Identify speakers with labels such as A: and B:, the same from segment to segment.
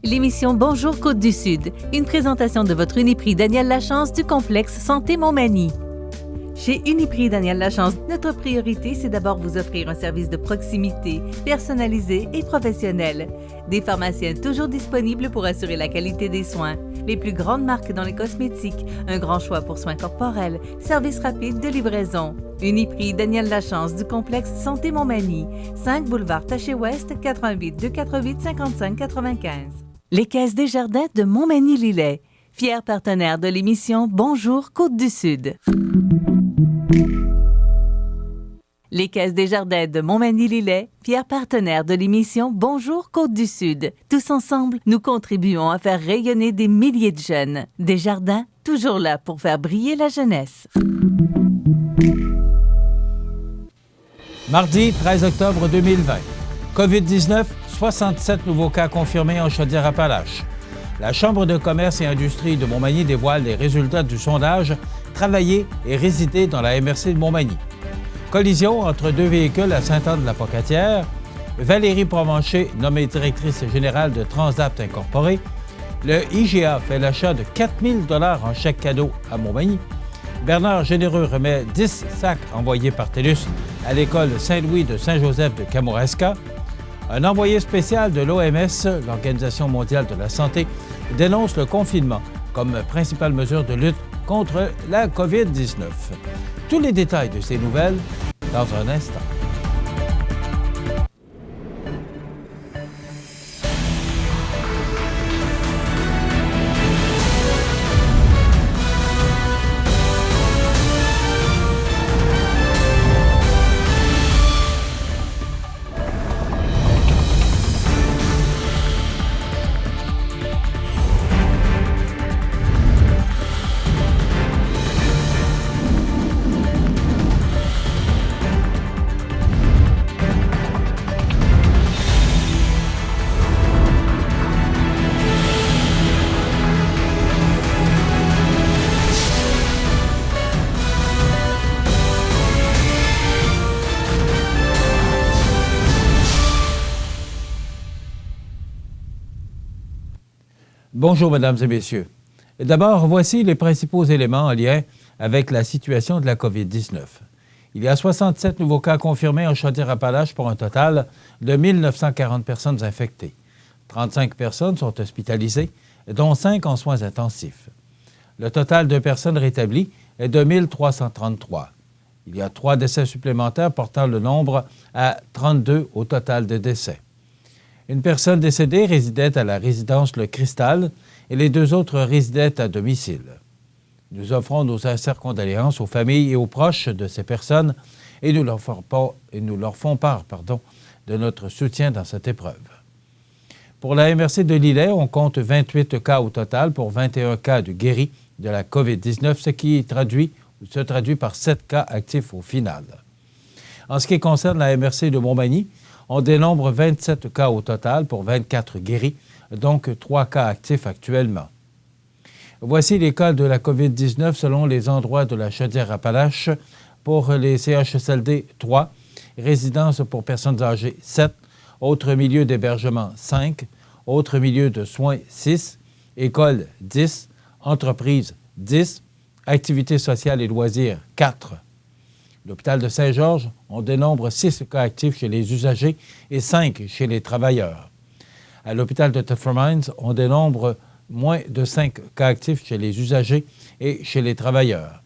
A: L'émission Bonjour Côte-du-Sud, une présentation de votre Uniprix Daniel Lachance du complexe Santé Montmagny. Chez Uniprix Daniel Lachance, notre priorité, c'est d'abord vous offrir un service de proximité, personnalisé et professionnel. Des pharmaciens toujours disponibles pour assurer la qualité des soins. Les plus grandes marques dans les cosmétiques, un grand choix pour soins corporels, service rapide de livraison. Uniprix Daniel Lachance du complexe Santé Montmagny, 5 boulevard Taché-Ouest, 88 248 55 95. Les Caisses Desjardins de Montmagny-Lillet, fiers partenaires de l'émission Bonjour Côte-du-Sud. Les Caisses Desjardins de Montmagny-Lillet, fiers partenaires de l'émission Bonjour Côte-du-Sud. Tous ensemble, nous contribuons à faire rayonner des milliers de jeunes. Desjardins, toujours là pour faire briller la jeunesse.
B: Mardi 13 octobre 2020. COVID-19, 67 nouveaux cas confirmés en Chaudière-Appalaches. La Chambre de commerce et industrie de Montmagny dévoile les résultats du sondage « Travailler et résider dans la MRC de Montmagny ». Collision entre deux véhicules à Sainte-Anne-de-la-Pocatière. Valérie Provencher, nommée directrice générale de Transapt Incorporé. Le IGA fait l'achat de 4 000 $ en chèque cadeau à Montmagny. Bernard Généreux remet 10 sacs envoyés par TELUS à l'école Saint-Louis de Saint-Joseph de Kamouraska. Un envoyé spécial de l'OMS, l'Organisation mondiale de la santé, dénonce le confinement comme principale mesure de lutte contre la COVID-19. Tous les détails de ces nouvelles dans un instant. Bonjour, mesdames et messieurs. D'abord, voici les principaux éléments en lien avec la situation de la COVID-19. Il y a 67 nouveaux cas confirmés en Chaudière-Appalaches pour un total de 1 940 personnes infectées. 35 personnes sont hospitalisées, dont 5 en soins intensifs. Le total de personnes rétablies est de 1 333. Il y a 3 décès supplémentaires portant le nombre à 32 au total de décès. Une personne décédée résidait à la résidence Le Cristal et les 2 autres résidaient à domicile. Nous offrons nos sincères condoléances aux familles et aux proches de ces personnes et nous leur font part de notre soutien dans cette épreuve. Pour la MRC de Lillet, on compte 28 cas au total pour 21 cas de guéris de la COVID-19, ce qui se traduit par 7 cas actifs au final. En ce qui concerne la MRC de Montmagny, on dénombre 27 cas au total pour 24 guéris, donc 3 cas actifs actuellement. Voici les cas de la COVID-19 selon les endroits de la Chaudière-Appalaches. Pour les CHSLD, 3, résidences pour personnes âgées, 7, autres milieux d'hébergement, 5, autres milieux de soins, 6, écoles, 10, entreprises, 10, activités sociales et loisirs, 4. L'hôpital de Saint-Georges, on dénombre 6 cas actifs chez les usagers et 5 chez les travailleurs. À l'hôpital de Thetford Mines, on dénombre moins de 5 cas actifs chez les usagers et chez les travailleurs.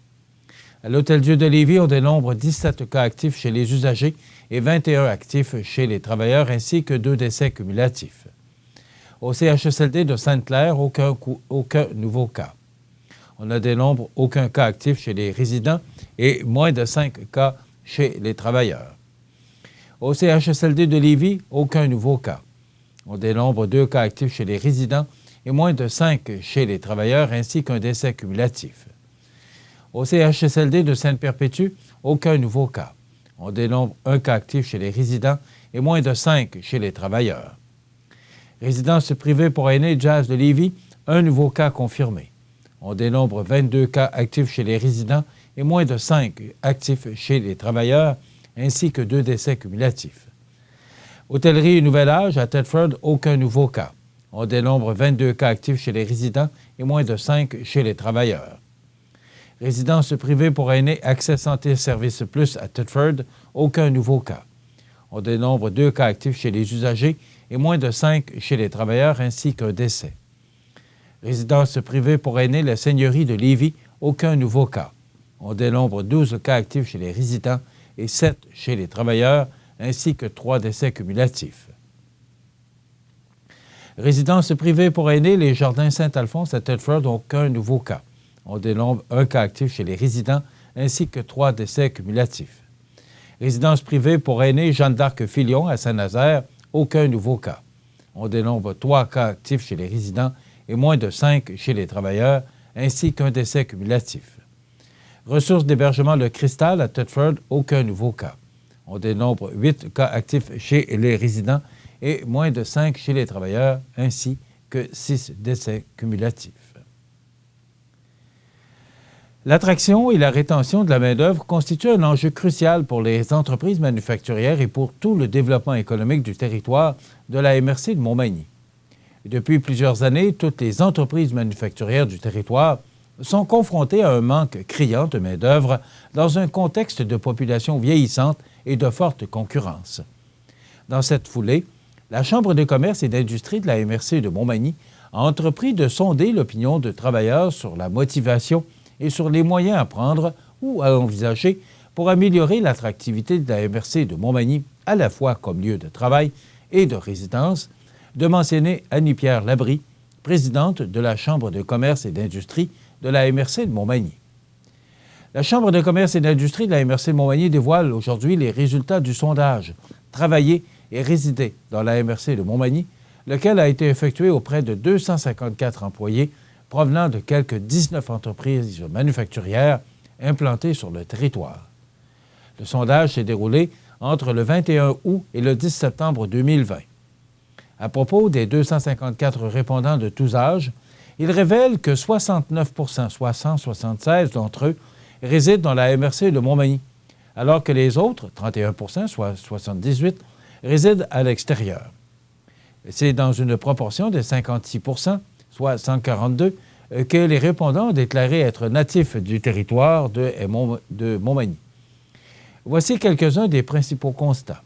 B: À l'Hôtel-Dieu de Lévis, on dénombre 17 cas actifs chez les usagers et 21 actifs chez les travailleurs, ainsi que 2 décès cumulatifs. Au CHSLD de Sainte-Claire, aucun nouveau cas. On ne dénombre aucun cas actif chez les résidents et moins de 5 cas chez les travailleurs. Au CHSLD de Lévis, aucun nouveau cas. On dénombre 2 cas actifs chez les résidents et moins de 5 chez les travailleurs, ainsi qu'un décès cumulatif. Au CHSLD de Sainte-Perpétue, aucun nouveau cas. On dénombre 1 cas actif chez les résidents et moins de 5 chez les travailleurs. Résidence privée pour aînés Jazz de Lévis, 1 nouveau cas confirmé. On dénombre 22 cas actifs chez les résidents et moins de 5 actifs chez les travailleurs, ainsi que 2 décès cumulatifs. Hôtellerie Nouvel Âge à Thetford, aucun nouveau cas. On dénombre 22 cas actifs chez les résidents et moins de 5 chez les travailleurs. Résidence privée pour aînés, Accès Santé Service Plus à Thetford, aucun nouveau cas. On dénombre 2 cas actifs chez les usagers et moins de 5 chez les travailleurs, ainsi qu'un décès. Résidence privée pour aînés, la Seigneurie de Lévis, aucun nouveau cas. On dénombre 12 cas actifs chez les résidents et 7 chez les travailleurs, ainsi que 3 décès cumulatifs. Résidence privée pour aînés, les Jardins Saint-Alphonse à Thetford, aucun nouveau cas. On dénombre 1 cas actif chez les résidents, ainsi que 3 décès cumulatifs. Résidence privée pour aînés, Jeanne d'Arc-Filion à Saint-Nazaire, aucun nouveau cas. On dénombre 3 cas actifs chez les résidents et moins de 5 chez les travailleurs, ainsi qu'un décès cumulatif. Ressources d'hébergement Le Cristal à Thetford, aucun nouveau cas. On dénombre 8 cas actifs chez les résidents et moins de 5 chez les travailleurs, ainsi que 6 décès cumulatifs. L'attraction et la rétention de la main-d'œuvre constituent un enjeu crucial pour les entreprises manufacturières et pour tout le développement économique du territoire de la MRC de Montmagny. Depuis plusieurs années, toutes les entreprises manufacturières du territoire sont confrontées à un manque criant de main-d'œuvre dans un contexte de population vieillissante et de forte concurrence. Dans cette foulée, la Chambre de commerce et d'industrie de la MRC de Montmagny a entrepris de sonder l'opinion de travailleurs sur la motivation et sur les moyens à prendre ou à envisager pour améliorer l'attractivité de la MRC de Montmagny, à la fois comme lieu de travail et de résidence, de mentionner Annie-Pierre Labrie, présidente de la Chambre de commerce et d'industrie de la MRC de Montmagny. La Chambre de commerce et d'industrie de la MRC de Montmagny dévoile aujourd'hui les résultats du sondage « Travailler et résider dans la MRC de Montmagny », lequel a été effectué auprès de 254 employés provenant de quelques 19 entreprises manufacturières implantées sur le territoire. Le sondage s'est déroulé entre le 21 août et le 10 septembre 2020. À propos des 254 répondants de tous âges, il révèle que 69 soit 176 d'entre eux, résident dans la MRC de Montmagny, alors que les autres, 31 soit 78, résident à l'extérieur. C'est dans une proportion de 56 soit 142, que les répondants ont déclaré être natifs du territoire de Montmagny. Voici quelques-uns des principaux constats.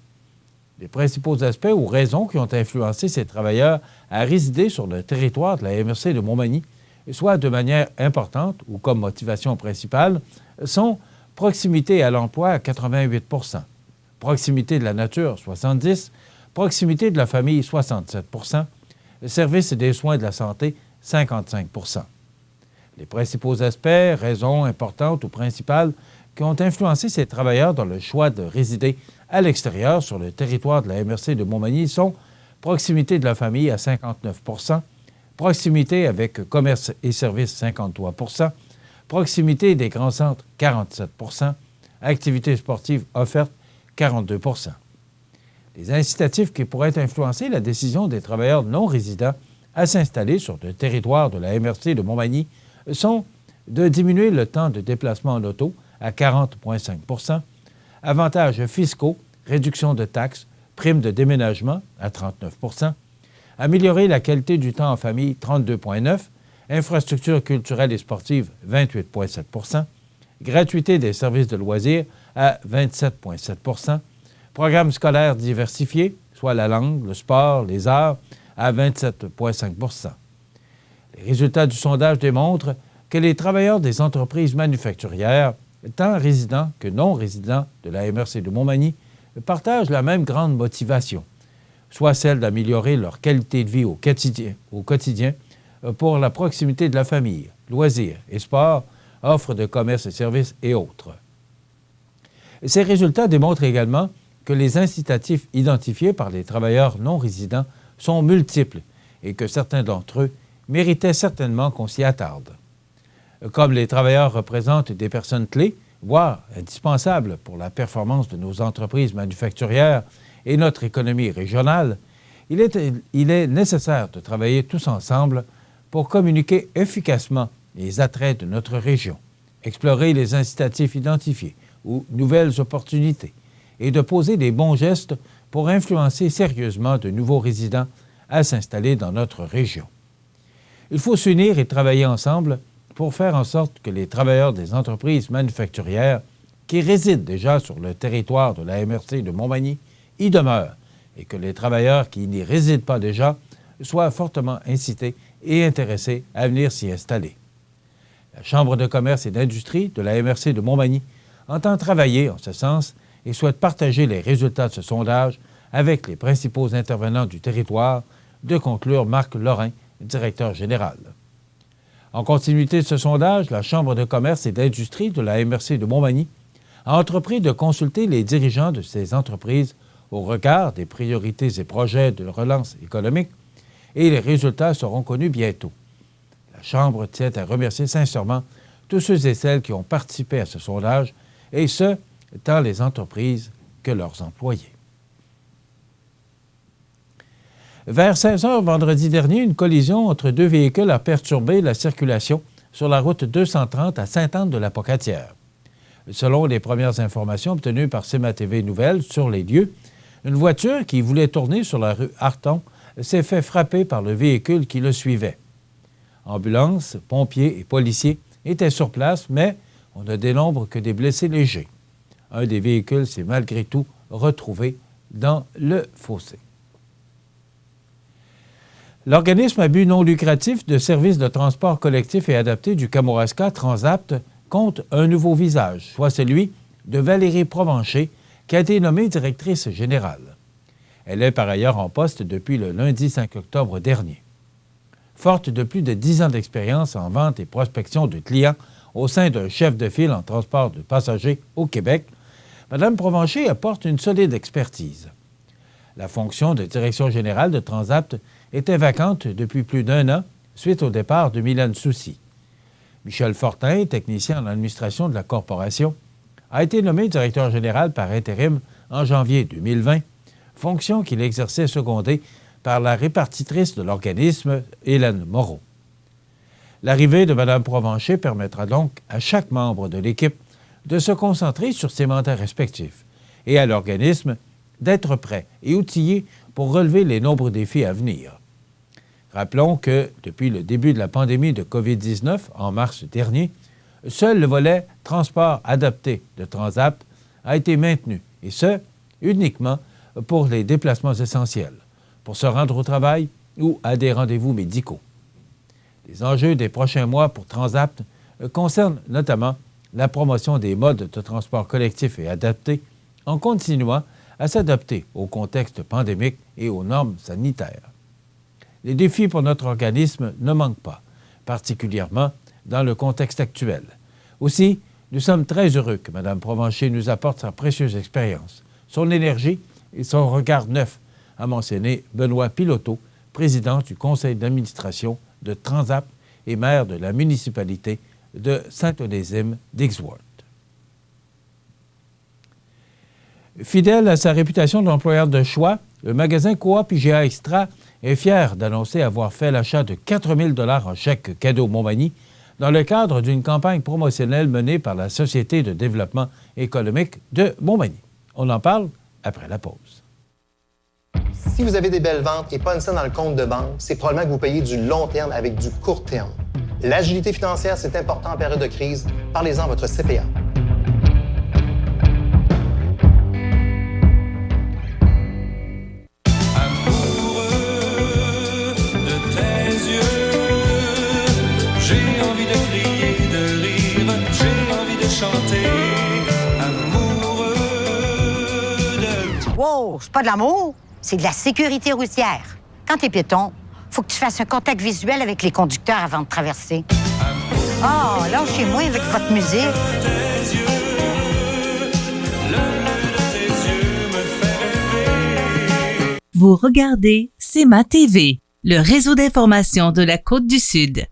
B: Les principaux aspects ou raisons qui ont influencé ces travailleurs à résider sur le territoire de la MRC de Montmagny, soit de manière importante ou comme motivation principale, sont proximité à l'emploi à 88 proximité de la nature 70 proximité de la famille 67 service des soins de la santé 55 Les principaux aspects, raisons importantes ou principales qui ont influencé ces travailleurs dans le choix de résider à l'extérieur sur le territoire de la MRC de Montmagny sont proximité de la famille à 59 proximité avec commerce et services 53 proximité des grands centres 47 activités sportives offertes 42 Les incitatifs qui pourraient influencer la décision des travailleurs non résidents à s'installer sur le territoire de la MRC de Montmagny sont de diminuer le temps de déplacement en auto à 40,5 avantages fiscaux, réduction de taxes, primes de déménagement à 39 améliorer la qualité du temps en famille 32,9 infrastructures culturelles et sportives 28,7 gratuité des services de loisirs à 27,7 programmes scolaires diversifiés, soit la langue, le sport, les arts, à 27,5 Les résultats du sondage démontrent que les travailleurs des entreprises manufacturières, tant résidents que non résidents de la MRC de Montmagny, partagent la même grande motivation, soit celle d'améliorer leur qualité de vie au quotidien pour la proximité de la famille, loisirs et sports, offres de commerce et services et autres. Ces résultats démontrent également que les incitatifs identifiés par les travailleurs non résidents sont multiples et que certains d'entre eux méritaient certainement qu'on s'y attarde. Comme les travailleurs représentent des personnes clés, voire indispensables pour la performance de nos entreprises manufacturières et notre économie régionale, il est nécessaire de travailler tous ensemble pour communiquer efficacement les attraits de notre région, explorer les incitatifs identifiés ou nouvelles opportunités et de poser les bons gestes pour influencer sérieusement de nouveaux résidents à s'installer dans notre région. Il faut s'unir et travailler ensemble pour faire en sorte que les travailleurs des entreprises manufacturières qui résident déjà sur le territoire de la MRC de Montmagny y demeurent et que les travailleurs qui n'y résident pas déjà soient fortement incités et intéressés à venir s'y installer. La Chambre de commerce et d'industrie de la MRC de Montmagny entend travailler en ce sens et souhaite partager les résultats de ce sondage avec les principaux intervenants du territoire, de conclure Marc Lorrain, directeur général. En continuité de ce sondage, la Chambre de commerce et d'industrie de la MRC de Montmagny a entrepris de consulter les dirigeants de ces entreprises au regard des priorités et projets de relance économique et les résultats seront connus bientôt. La Chambre tient à remercier sincèrement tous ceux et celles qui ont participé à ce sondage, et ce, tant les entreprises que leurs employés. Vers 16 heures vendredi dernier, une collision entre deux véhicules a perturbé la circulation sur la route 230 à Sainte-Anne-de-la-Pocatière. Selon les premières informations obtenues par CMA-TV Nouvelles sur les lieux, une voiture qui voulait tourner sur la rue Arton s'est fait frapper par le véhicule qui le suivait. Ambulance, pompiers et policiers étaient sur place, mais on ne dénombre que des blessés légers. Un des véhicules s'est malgré tout retrouvé dans le fossé. L'organisme à but non lucratif de services de transport collectif et adapté du Kamouraska, Transapt, compte un nouveau visage, soit celui de Valérie Provencher, qui a été nommée directrice générale. Elle est par ailleurs en poste depuis le lundi 5 octobre dernier. Forte de plus de 10 ans d'expérience en vente et prospection de clients au sein d'un chef de file en transport de passagers au Québec, Mme Provencher apporte une solide expertise. La fonction de direction générale de Transapt était vacante depuis plus d'un an suite au départ de Mylène Soucy. Michel Fortin, technicien en administration de la corporation, a été nommé directeur général par intérim en janvier 2020, fonction qu'il exerçait secondée par la répartitrice de l'organisme, Hélène Moreau. L'arrivée de Mme Provencher permettra donc à chaque membre de l'équipe de se concentrer sur ses mandats respectifs et à l'organisme d'être prêt et outillé pour relever les nombreux défis à venir. Rappelons que, depuis le début de la pandémie de COVID-19, en mars dernier, seul le volet transport adapté de Transapt a été maintenu, et ce, uniquement pour les déplacements essentiels, pour se rendre au travail ou à des rendez-vous médicaux. Les enjeux des prochains mois pour Transapt concernent notamment la promotion des modes de transport collectif et adapté en continuant à s'adapter au contexte pandémique et aux normes sanitaires. Les défis pour notre organisme ne manquent pas, particulièrement dans le contexte actuel. Aussi, nous sommes très heureux que Mme Provencher nous apporte sa précieuse expérience, son énergie et son regard neuf, a mentionné Benoît Piloteau, président du conseil d'administration de Transapt et maire de la municipalité de Saint-Onésime d'Ixworth. Fidèle à sa réputation d'employeur de choix, le magasin Coop IGA Extra est fier d'annoncer avoir fait l'achat de 4 000 $ en chèque cadeau Montmagny dans le cadre d'une campagne promotionnelle menée par la Société de développement économique de Montmagny. On en parle après la pause.
C: Si vous avez des belles ventes et pas une scène dans le compte de banque, c'est probablement que vous payez du long terme avec du court terme. L'agilité financière, c'est important en période de crise. Parlez-en à votre CPA.
D: Wow, c'est pas de l'amour, c'est de la sécurité routière. Quand t'es piéton, faut que tu fasses un contact visuel avec les conducteurs avant de traverser. Oh, lâchez-moi avec votre musique.
A: Vous regardez CMA-TV, le réseau d'information de la Côte-du-Sud.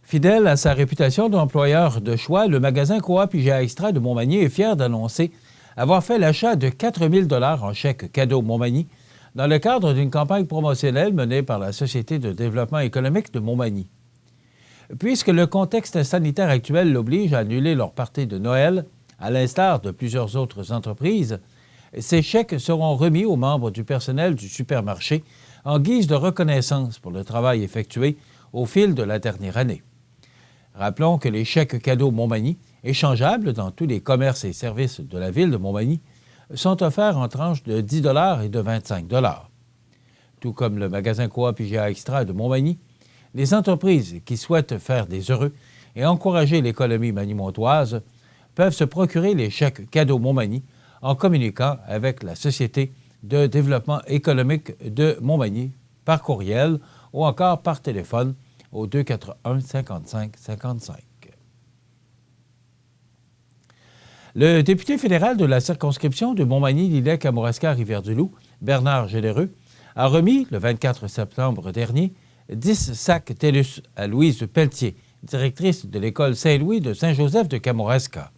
B: Fidèle à sa réputation d'employeur de choix, le magasin Coop IGA Extra de Montmagny est fier d'annoncer avoir fait l'achat de 4 000 $ en chèque cadeau Montmagny dans le cadre d'une campagne promotionnelle menée par la Société de développement économique de Montmagny. Puisque le contexte sanitaire actuel l'oblige à annuler leur party de Noël, à l'instar de plusieurs autres entreprises, ces chèques seront remis aux membres du personnel du supermarché en guise de reconnaissance pour le travail effectué au fil de la dernière année. Rappelons que les chèques cadeaux Montmagny, échangeables dans tous les commerces et services de la ville de Montmagny, sont offerts en tranches de 10 $ et de 25 $. Tout comme le magasin Coop IGA Extra de Montmagny, les entreprises qui souhaitent faire des heureux et encourager l'économie magny-montoise peuvent se procurer les chèques cadeaux Montmagny en communiquant avec la Société de développement économique de Montmagny par courriel ou encore par téléphone au 241 55 55. Le député fédéral de la circonscription de Montmagny-Lillec-Kamouraska-Rivière-du-Loup, Bernard Généreux, a remis, le 24 septembre dernier, 10 sacs TELUS à Louise Pelletier, directrice de l'école Saint-Louis de Saint-Joseph de Kamouraska.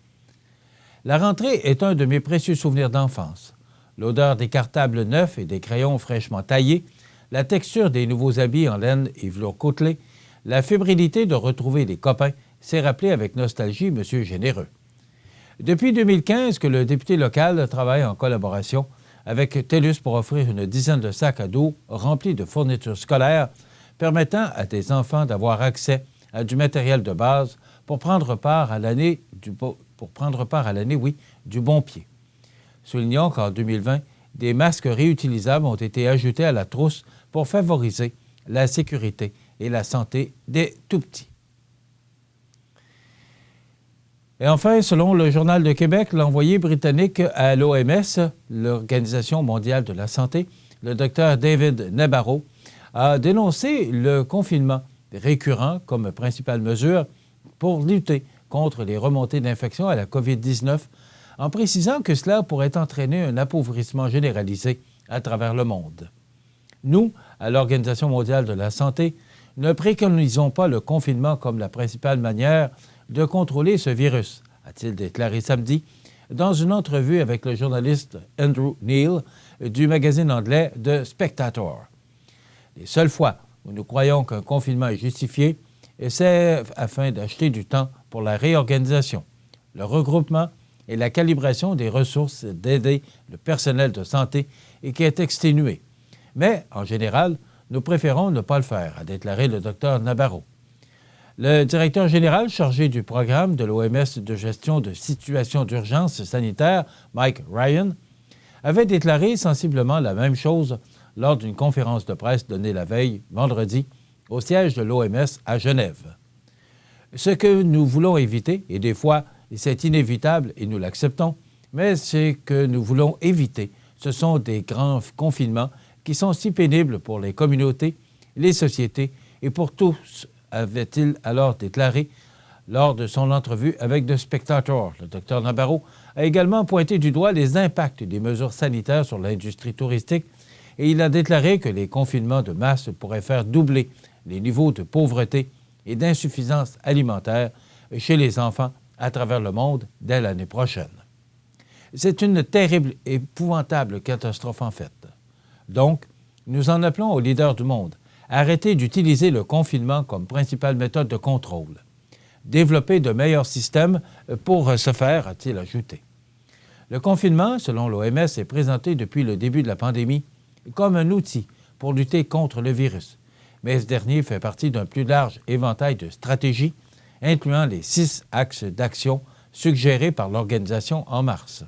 B: La rentrée est un de mes précieux souvenirs d'enfance. L'odeur des cartables neufs et des crayons fraîchement taillés, la texture des nouveaux habits en laine et velours côtelé, la fébrilité de retrouver des copains s'est rappelé avec nostalgie M. Généreux. Depuis 2015 que le député local travaille en collaboration avec TELUS pour offrir une dizaine de sacs à dos remplis de fournitures scolaires permettant à des enfants d'avoir accès à du matériel de base pour prendre part à l'année du bon pied. Soulignons qu'en 2020, des masques réutilisables ont été ajoutés à la trousse pour favoriser la sécurité et la santé des tout-petits. Et enfin, selon le Journal de Québec, l'envoyé britannique à l'OMS, l'Organisation mondiale de la santé, le Dr David Nabarro, a dénoncé le confinement récurrent comme principale mesure pour lutter contre les remontées d'infection à la COVID-19, en précisant que cela pourrait entraîner un appauvrissement généralisé à travers le monde. Nous, à l'Organisation mondiale de la santé, ne préconisons pas le confinement comme la principale manière de contrôler ce virus, a-t-il déclaré samedi dans une entrevue avec le journaliste Andrew Neil du magazine anglais The Spectator. Les seules fois où nous croyons qu'un confinement est justifié, c'est afin d'acheter du temps pour la réorganisation, le regroupement et la calibration des ressources d'aider le personnel de santé et qui est exténué. Mais, en général, nous préférons ne pas le faire, a déclaré le Dr Nabarro. Le directeur général chargé du programme de l'OMS de gestion de situations d'urgence sanitaire, Mike Ryan, avait déclaré sensiblement la même chose lors d'une conférence de presse donnée la veille, vendredi, au siège de l'OMS à Genève. Ce que nous voulons éviter, et des fois c'est inévitable et nous l'acceptons, mais ce que nous voulons éviter, ce sont des grands confinements qui sont si pénibles pour les communautés, les sociétés et pour tous, avait-il alors déclaré lors de son entrevue avec The Spectator. Le Dr Nabarro a également pointé du doigt les impacts des mesures sanitaires sur l'industrie touristique et il a déclaré que les confinements de masse pourraient faire doubler les niveaux de pauvreté et d'insuffisance alimentaire chez les enfants à travers le monde dès l'année prochaine. C'est une terrible et épouvantable catastrophe en fait. Donc, nous en appelons aux leaders du monde à arrêter d'utiliser le confinement comme principale méthode de contrôle. Développer de meilleurs systèmes pour ce faire, a-t-il ajouté. Le confinement, selon l'OMS, est présenté depuis le début de la pandémie comme un outil pour lutter contre le virus. Mais ce dernier fait partie d'un plus large éventail de stratégies, incluant les 6 axes d'action suggérés par l'organisation en mars.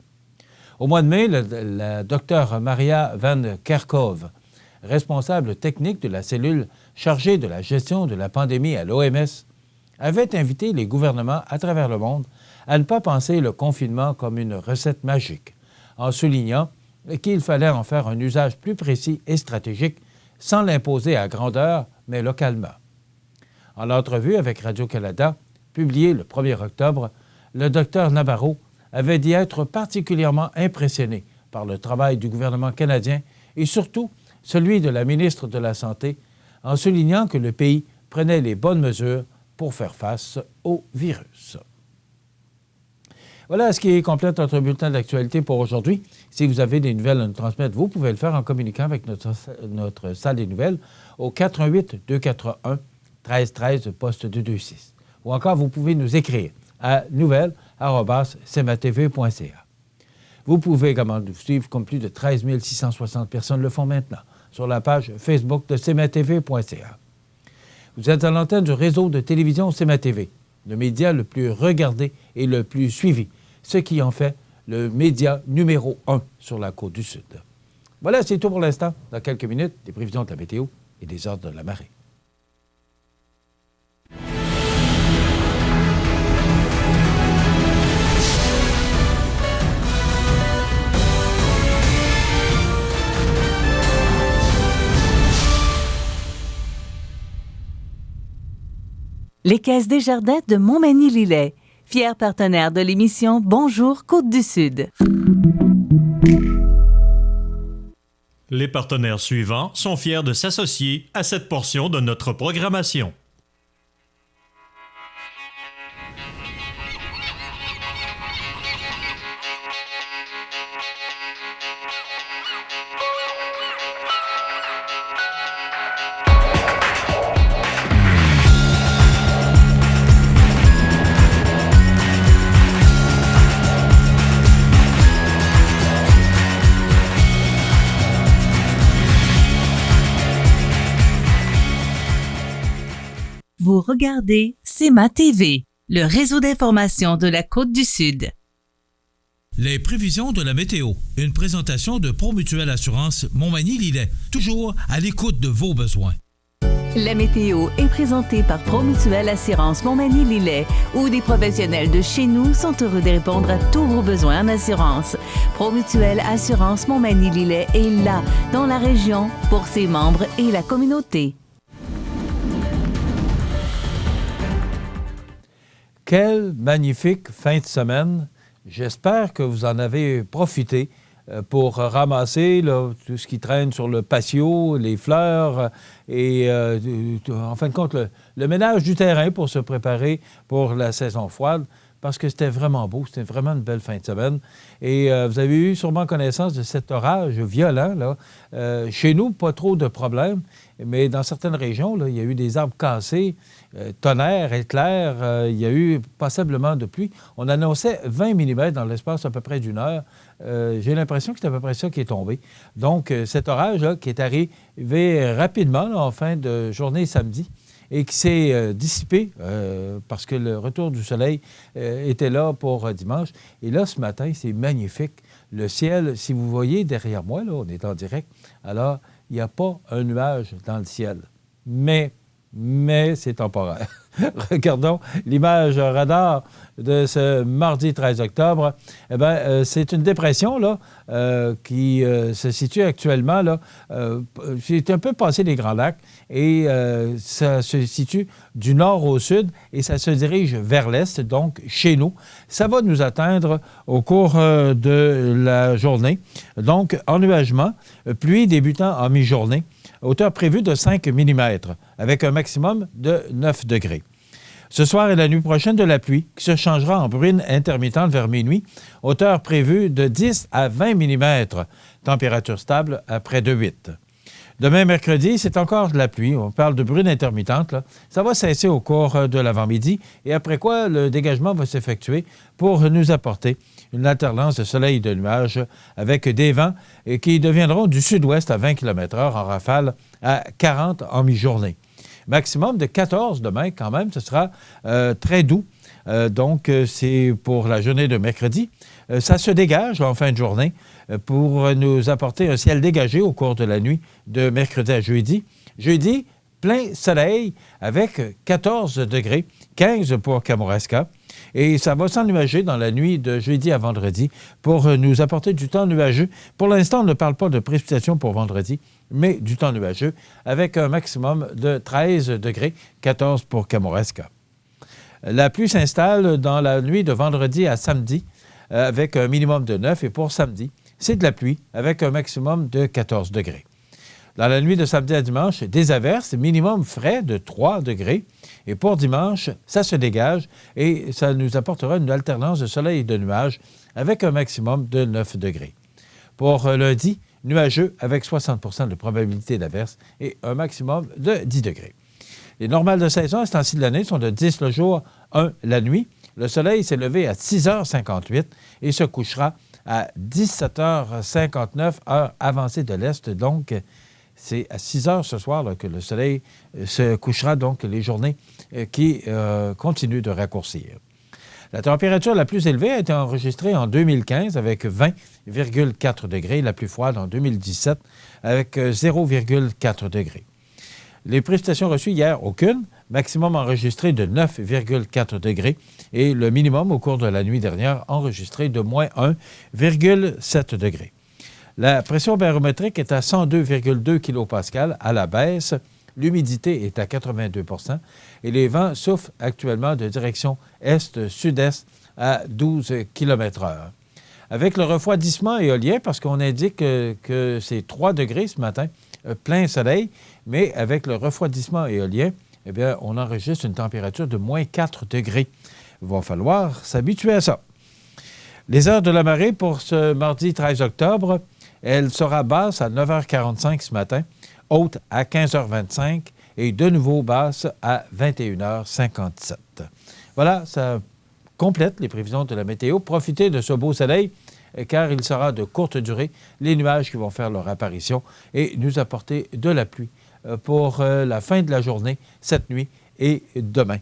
B: Au mois de mai, la Dr Maria Van Kerkhove, responsable technique de la cellule chargée de la gestion de la pandémie à l'OMS, avait invité les gouvernements à travers le monde à ne pas penser le confinement comme une recette magique, en soulignant qu'il fallait en faire un usage plus précis et stratégique sans l'imposer à grandeur, mais localement. En entrevue avec Radio-Canada, publiée le 1er octobre, le Dr Nabarro avait dit être particulièrement impressionné par le travail du gouvernement canadien et surtout celui de la ministre de la Santé, en soulignant que le pays prenait les bonnes mesures pour faire face au virus. Voilà ce qui complète notre bulletin d'actualité pour aujourd'hui. Si vous avez des nouvelles à nous transmettre, vous pouvez le faire en communiquant avec notre salle des nouvelles au 418-241-1313, poste 226. Ou encore, vous pouvez nous écrire à nouvelles@cmatv.ca. Vous pouvez également nous suivre comme plus de 13 660 personnes le font maintenant sur la page Facebook de cmatv.ca. Vous êtes à l'antenne du réseau de télévision CMA-TV, le média le plus regardé et le plus suivi, ce qui en fait le média numéro 1 sur la Côte-du-Sud. Voilà, c'est tout pour l'instant. Dans quelques minutes, des prévisions de la météo et des ordres de la marée.
A: Les Caisses des Jardins de Montmagny-Lillet, fier partenaire de l'émission Bonjour Côte-du-Sud.
E: Les partenaires suivants sont fiers de s'associer à cette portion de notre programmation.
A: Vous regardez CMA-TV, le réseau d'information de la Côte-du-Sud.
F: Les prévisions de la météo. Une présentation de Promutuelle Assurance Montmagny-Lillet. Toujours à l'écoute de vos besoins.
A: La météo est présentée par Promutuelle Assurance Montmagny-Lillet, où des professionnels de chez nous sont heureux de répondre à tous vos besoins en assurance. Promutuelle Assurance Montmagny-Lillet est là, dans la région, pour ses membres et la communauté.
B: Quelle magnifique fin de semaine. J'espère que vous en avez profité pour ramasser là, tout ce qui traîne sur le patio, les fleurs et, en fin de compte, le ménage du terrain pour se préparer pour la saison froide, parce que c'était vraiment beau, c'était vraiment une belle fin de semaine. Et vous avez eu sûrement connaissance de cet orage violent, là. Chez nous, pas trop de problèmes, mais dans certaines régions, là, il y a eu des arbres cassés, tonnerre, éclair, il y a eu passablement de pluie. On annonçait 20 mm dans l'espace à peu près d'une heure. J'ai l'impression que c'est à peu près ça qui est tombé. Donc, cet orage-là qui est arrivé rapidement là, en fin de journée samedi et qui s'est dissipé parce que le retour du soleil était là pour dimanche. Et là, ce matin, c'est magnifique. Le ciel, si vous voyez derrière moi, là, on est en direct, alors il n'y a pas un nuage dans le ciel. Mais c'est temporaire. Regardons l'image radar de ce mardi 13 octobre. Eh bien, c'est une dépression là, qui se situe actuellement, là, c'est un peu passé les Grands Lacs, et ça se situe du nord au sud, et ça se dirige vers l'est, donc chez nous. Ça va nous atteindre au cours de la journée. Donc, ennuagement, pluie débutant en mi-journée, hauteur prévue de 5 mm, avec un maximum de 9 degrés. Ce soir et la nuit prochaine, de la pluie qui se changera en bruine intermittente vers minuit, hauteur prévue de 10 à 20 mm, température stable à près de 8. Demain, mercredi, c'est encore de la pluie. On parle de bruine intermittente, là. Ça va cesser au cours de l'avant-midi, et après quoi, le dégagement va s'effectuer pour nous apporter une alternance de soleil et de nuages avec des vents qui deviendront du sud-ouest à 20 km/h en rafale à 40 en mi-journée. Maximum de 14 demain, quand même, ce sera très doux. Donc, c'est pour la journée de mercredi. Ça se dégage en fin de journée pour nous apporter un ciel dégagé au cours de la nuit de mercredi à jeudi. Jeudi, plein soleil avec 14 degrés, 15 pour Kamouraska. Et ça va s'ennuager dans la nuit de jeudi à vendredi pour nous apporter du temps nuageux. Pour l'instant, on ne parle pas de précipitations pour vendredi, mais du temps nuageux avec un maximum de 13 degrés, 14 pour Kamouraska. La pluie s'installe dans la nuit de vendredi à samedi avec un minimum de 9, et pour samedi, c'est de la pluie avec un maximum de 14 degrés. Dans la nuit de samedi à dimanche, des averses, minimum frais de 3 degrés. Et pour dimanche, ça se dégage et ça nous apportera une alternance de soleil et de nuages avec un maximum de 9 degrés. Pour lundi, nuageux avec 60 de probabilité d'averse et un maximum de 10 degrés. Les normales de saison à ce temps-ci de l'année sont de 10 le jour, 1 la nuit. Le soleil s'est levé à 6h58 et se couchera à 17h59, heure avancée de l'Est. Donc, c'est à 6 heures ce soir là, que le soleil se couchera, donc les journées qui continuent de raccourcir. La température la plus élevée a été enregistrée en 2015 avec 20,4 degrés, la plus froide en 2017 avec 0,4 degrés. Les précipitations reçues hier, aucune, maximum enregistré de 9,4 degrés et le minimum au cours de la nuit dernière enregistré de moins 1,7 degrés. La pression barométrique est à 102,2 kPa à la baisse. L'humidité est à 82 % et les vents soufflent actuellement de direction est-sud-est à 12 km/h. Avec le refroidissement éolien, parce qu'on indique que c'est 3 degrés ce matin, plein soleil, mais avec le refroidissement éolien, eh bien, on enregistre une température de moins 4 degrés. Il va falloir s'habituer à ça. Les heures de la marée pour ce mardi 13 octobre, elle sera basse à 9h45 ce matin, haute à 15h25 et de nouveau basse à 21h57. Voilà, ça complète les prévisions de la météo. Profitez de ce beau soleil car il sera de courte durée. Les nuages qui vont faire leur apparition et nous apporter de la pluie pour la fin de la journée, cette nuit et demain.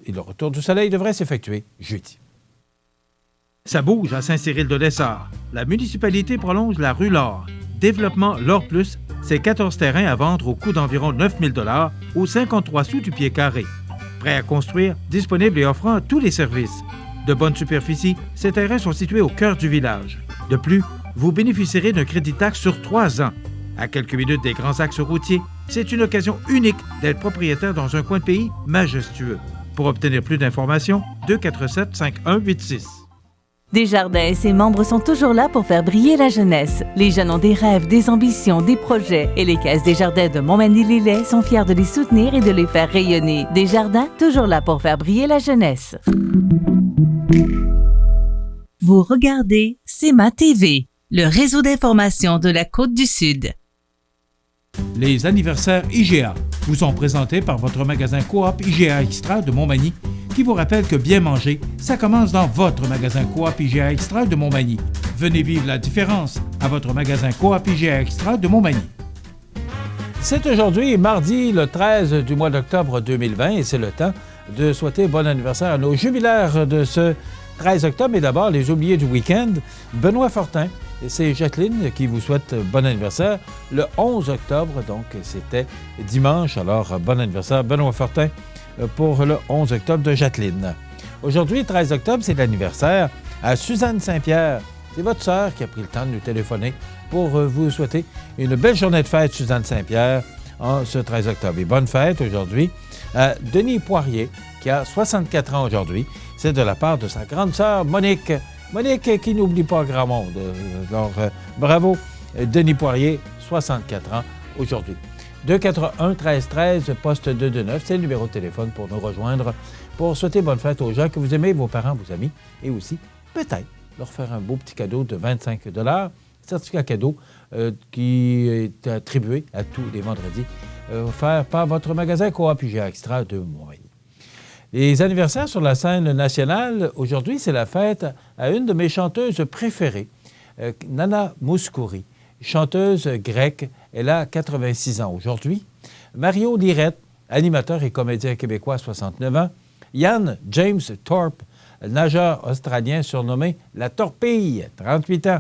B: Et le retour du soleil devrait s'effectuer jeudi.
G: Ça bouge à Saint-Cyril-de-Lessard. La municipalité prolonge la rue L'Or. Développement L'Or Plus, c'est 14 terrains à vendre au coût d'environ 9 000 $ aux 53 sous du pied carré. Prêt à construire, disponible et offrant tous les services. De bonne superficie, ces terrains sont situés au cœur du village. De plus, vous bénéficierez d'un crédit taxe sur 3 ans. À quelques minutes des grands axes routiers, c'est une occasion unique d'être propriétaire dans un coin de pays majestueux. Pour obtenir plus d'informations, 247-5186.
A: Desjardins et ses membres sont toujours là pour faire briller la jeunesse. Les jeunes ont des rêves, des ambitions, des projets et les Caisses Desjardins de Montmagny-Lillet sont fiers de les soutenir et de les faire rayonner. Desjardins, toujours là pour faire briller la jeunesse. Vous regardez CEMA TV, le réseau d'information de la Côte-du-Sud.
G: Les anniversaires IGA vous sont présentés par votre magasin Coop IGA Extra de Montmagny qui vous rappelle que bien manger, ça commence dans votre magasin Coop IGA Extra de Montmagny. Venez vivre la différence à votre magasin Coop IGA Extra de Montmagny.
B: C'est aujourd'hui, mardi, le 13 du mois d'octobre 2020 et c'est le temps de souhaiter bon anniversaire à nos jubilaires de ce 13 octobre. Et d'abord, les oubliés du week-end, Benoît Fortin. Et c'est Jacqueline qui vous souhaite bon anniversaire le 11 octobre, donc c'était dimanche. Alors, bon anniversaire, Benoît Fortin, pour le 11 octobre de Jacqueline. Aujourd'hui, 13 octobre, c'est l'anniversaire à Suzanne Saint-Pierre. C'est votre sœur qui a pris le temps de nous téléphoner pour vous souhaiter une belle journée de fête, Suzanne Saint-Pierre, en ce 13 octobre. Et bonne fête aujourd'hui à Denis Poirier, qui a 64 ans aujourd'hui. C'est de la part de sa grande sœur Monique. Monique qui n'oublie pas grand monde. Alors, bravo, Denis Poirier, 64 ans aujourd'hui. 241-1313, poste 229, c'est le numéro de téléphone pour nous rejoindre, pour souhaiter bonne fête aux gens que vous aimez, vos parents, vos amis, et aussi, peut-être, leur faire un beau petit cadeau de 25 $, certificat cadeau qui est attribué à tous les vendredis, offert par votre magasin Coop IGA Extra de Montmagny. Les anniversaires sur la scène nationale, aujourd'hui, c'est la fête à une de mes chanteuses préférées, Nana Mouskouri, chanteuse grecque. Elle a 86 ans aujourd'hui. Mario Lirette, animateur et comédien québécois, 69 ans. Ian James Thorpe, nageur australien surnommé La Torpille, 38 ans.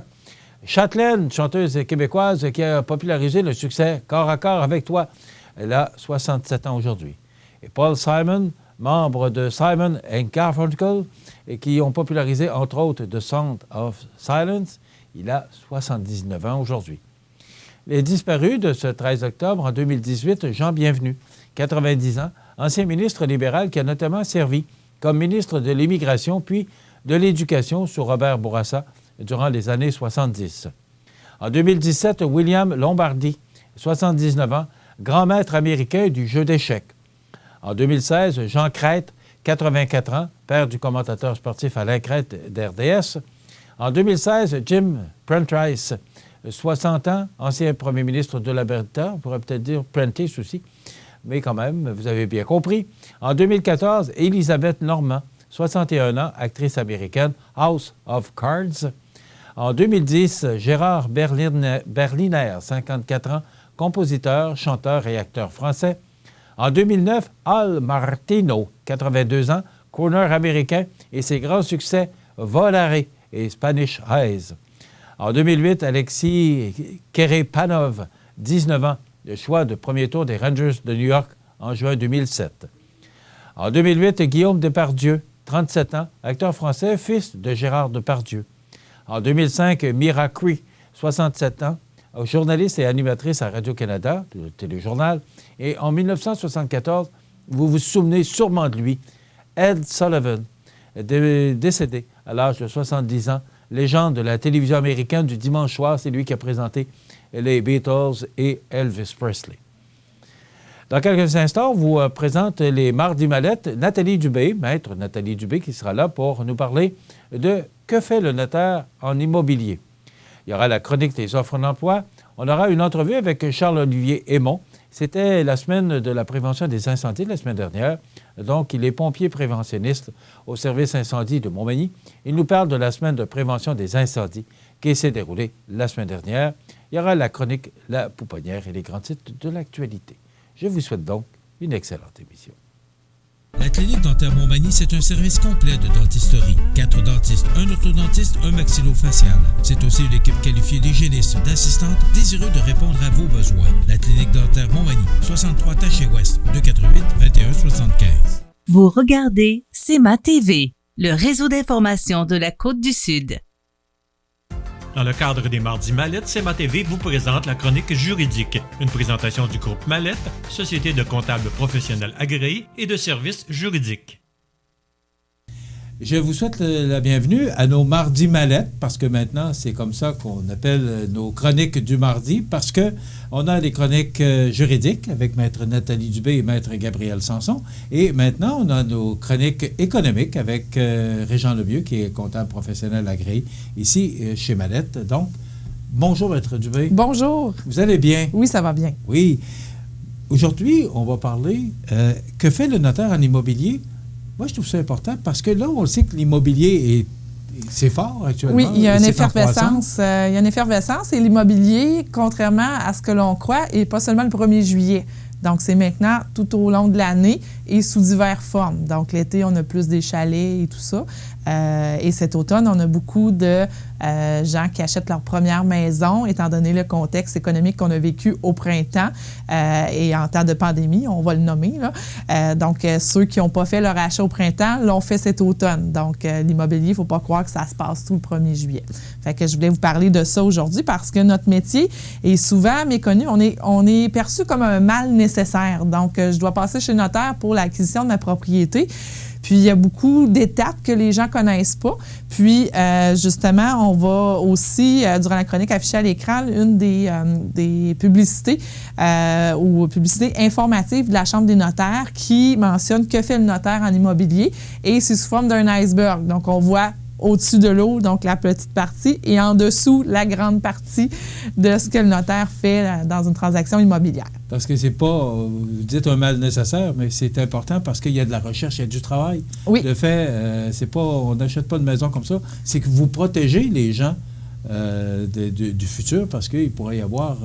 B: Châtelaine, chanteuse québécoise qui a popularisé le succès Corps à corps avec toi. Elle a 67 ans aujourd'hui. Et Paul Simon, membre de Simon & Garfunkel, et qui ont popularisé, entre autres, The Sound of Silence. Il a 79 ans aujourd'hui. Les disparus de ce 13 octobre en 2018, Jean Bienvenu, 90 ans, ancien ministre libéral qui a notamment servi comme ministre de l'Immigration puis de l'Éducation sous Robert Bourassa durant les années 70. En 2017, William Lombardi, 79 ans, grand maître américain du jeu d'échecs. En 2016, Jean Crête, 84 ans, père du commentateur sportif Alain Crête d'RDS. En 2016, Jim Prentice, 60 ans, ancien premier ministre de l'Alberta, on pourrait peut-être dire Prentice aussi, mais quand même, vous avez bien compris. En 2014, Elisabeth Normand, 61 ans, actrice américaine, House of Cards. En 2010, Gérard Berliner, 54 ans, compositeur, chanteur et acteur français. En 2009, Al Martino, 82 ans, crooner américain, et ses grands succès Volare et Spanish Eyes. En 2008, Alexis Kerepanov, 19 ans, le choix de premier tour des Rangers de New York en juin 2007. En 2008, Guillaume Depardieu, 37 ans, acteur français, fils de Gérard Depardieu. En 2005, Mira Cree, 67 ans, journaliste et animatrice à Radio-Canada, le téléjournal. Et en 1974, vous vous souvenez sûrement de lui, Ed Sullivan, décédé à l'âge de 70 ans, légende de la télévision américaine du dimanche soir. C'est lui qui a présenté les Beatles et Elvis Presley. Dans quelques instants, on vous présente les Mardis Mallettes. Nathalie Dubé, maître Nathalie Dubé, qui sera là pour nous parler de « Que fait le notaire en immobilier ». Il y aura la chronique des offres d'emploi. On aura une entrevue avec Charles-Olivier Aymon. C'était la semaine de la prévention des incendies la semaine dernière. Donc, il est pompier préventionniste au service incendie de Montmagny. Il nous parle de la semaine de prévention des incendies qui s'est déroulée la semaine dernière. Il y aura la chronique La Pouponnière et les grands titres de l'actualité. Je vous souhaite donc une excellente émission.
F: La clinique dentaire Montmagny, c'est un service complet de dentisterie. 4 dentistes, un orthodontiste, un maxillofacial. C'est aussi une équipe qualifiée d'hygiénistes, d'assistantes, désireux de répondre à vos besoins. La clinique dentaire Montmagny, 63 Taché-Ouest, 248-2175.
A: Vous regardez CEMA TV, le réseau d'information de la Côte-du-Sud.
E: Dans le cadre des Mardis Mallettes, CEMA TV vous présente la chronique juridique, une présentation du groupe Mallette, société de comptables professionnels agréés et de services juridiques.
B: Je vous souhaite la bienvenue à nos Mardis Mallettes, parce que maintenant, c'est comme ça qu'on appelle nos chroniques du mardi, parce qu'on a les chroniques juridiques avec Maître Nathalie Dubé et Maître Gabriel Sanson, et maintenant, on a nos chroniques économiques avec Régent Lemieux, qui est comptable professionnel agréé ici chez Mallette. Donc, bonjour Maître Dubé.
H: Bonjour.
B: Vous allez bien?
H: Oui, ça va bien.
B: Oui. Aujourd'hui, on va parler que fait le notaire en immobilier? Moi, je trouve ça important parce que là, on sait que l'immobilier c'est fort actuellement.
H: Oui, il y a une effervescence. Il y a une effervescence et l'immobilier, contrairement à ce que l'on croit, n'est pas seulement le 1er juillet. Donc, c'est maintenant tout au long de l'année et sous diverses formes. Donc, l'été, on a plus des chalets et tout ça. Et cet automne, on a beaucoup de gens qui achètent leur première maison, étant donné le contexte économique qu'on a vécu au printemps et en temps de pandémie, on va le nommer, là. Donc, ceux qui n'ont pas fait leur achat au printemps l'ont fait cet automne. Donc, l'immobilier, il ne faut pas croire que ça se passe tout le 1er juillet. Fait que je voulais vous parler de ça aujourd'hui parce que notre métier est souvent méconnu. On est perçu comme un mal nécessaire. Donc, je dois passer chez le notaire pour l'acquisition de ma propriété. Puis, il y a beaucoup d'étapes que les gens ne connaissent pas. Puis, justement, on va aussi, durant la chronique, afficher à l'écran une des publicités ou publicités informatives de la Chambre des notaires qui mentionne que fait le notaire en immobilier. Et c'est sous forme d'un iceberg. Donc, on voit au-dessus de l'eau, donc la petite partie, et en dessous, la grande partie de ce que le notaire fait dans une transaction immobilière.
B: Parce que c'est pas, vous dites un mal nécessaire, mais c'est important parce qu'il y a de la recherche, il y a du travail.
H: Oui.
B: Le fait, c'est pas, on n'achète pas de maison comme ça, c'est que vous protégez les gens du futur parce qu'il pourrait y avoir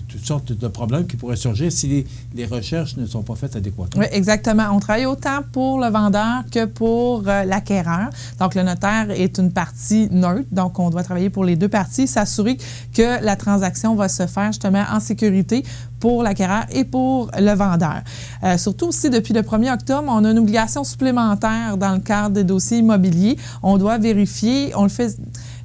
B: toutes sortes de problèmes qui pourraient surgir si les recherches ne sont pas faites adéquatement. Oui,
H: exactement. On travaille autant pour le vendeur que pour l'acquéreur. Donc, le notaire est une partie neutre. Donc, on doit travailler pour les deux parties, s'assurer que la transaction va se faire justement en sécurité pour l'acquéreur et pour le vendeur. Surtout aussi, depuis le 1er octobre, on a une obligation supplémentaire dans le cadre des dossiers immobiliers. On doit vérifier, on le fait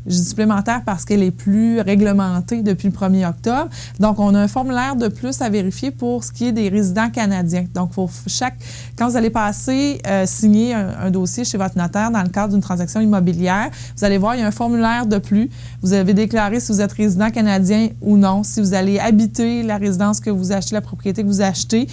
H: Je dis supplémentaire parce qu'elle est plus réglementée depuis le 1er octobre. Donc, on a un formulaire de plus à vérifier pour ce qui est des résidents canadiens. Donc, quand vous allez passer signer un dossier chez votre notaire dans le cadre d'une transaction immobilière, vous allez voir, il y a un formulaire de plus. Vous avez déclaré si vous êtes résident canadien ou non, si vous allez habiter la résidence que vous achetez, la propriété que vous achetez,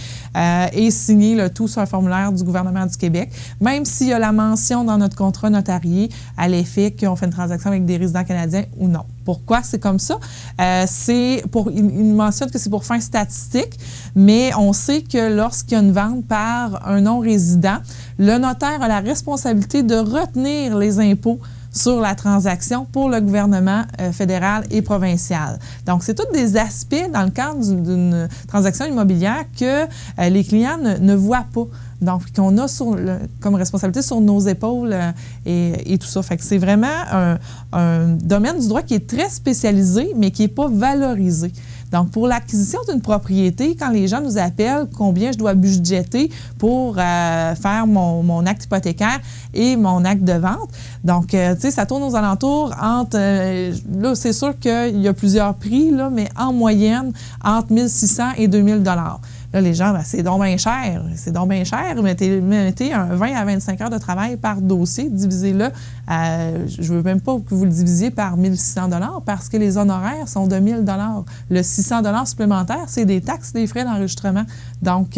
H: et signer le tout sur un formulaire du gouvernement du Québec. Même s'il y a la mention dans notre contrat notarié à l'effet qu'on fait une transaction avec des résidents canadiens ou non. Pourquoi c'est comme ça? Il mentionne que c'est pour fin statistique, mais on sait que lorsqu'il y a une vente par un non-résident, le notaire a la responsabilité de retenir les impôts sur la transaction pour le gouvernement fédéral et provincial. Donc, c'est tous des aspects dans le cadre d'une transaction immobilière que les clients ne voient pas. Donc, qu'on a comme responsabilité sur nos épaules et tout ça. Fait que c'est vraiment un domaine du droit qui est très spécialisé, mais qui n'est pas valorisé. Donc, pour l'acquisition d'une propriété, quand les gens nous appellent combien je dois budgéter pour faire mon acte hypothécaire et mon acte de vente, donc, tu sais, ça tourne aux alentours entre, là, c'est sûr qu'il y a plusieurs prix, là, mais en moyenne, entre 1 600 et 2 000 $. Là, les gens, c'est donc bien cher. C'est donc bien cher. Mettez un 20 à 25 heures de travail par dossier, divisez-le. Je ne veux même pas que vous le divisiez par 1 600 $ parce que les honoraires sont de 1 000 $. Le 600 $ supplémentaire, c'est des taxes, des frais d'enregistrement. Donc,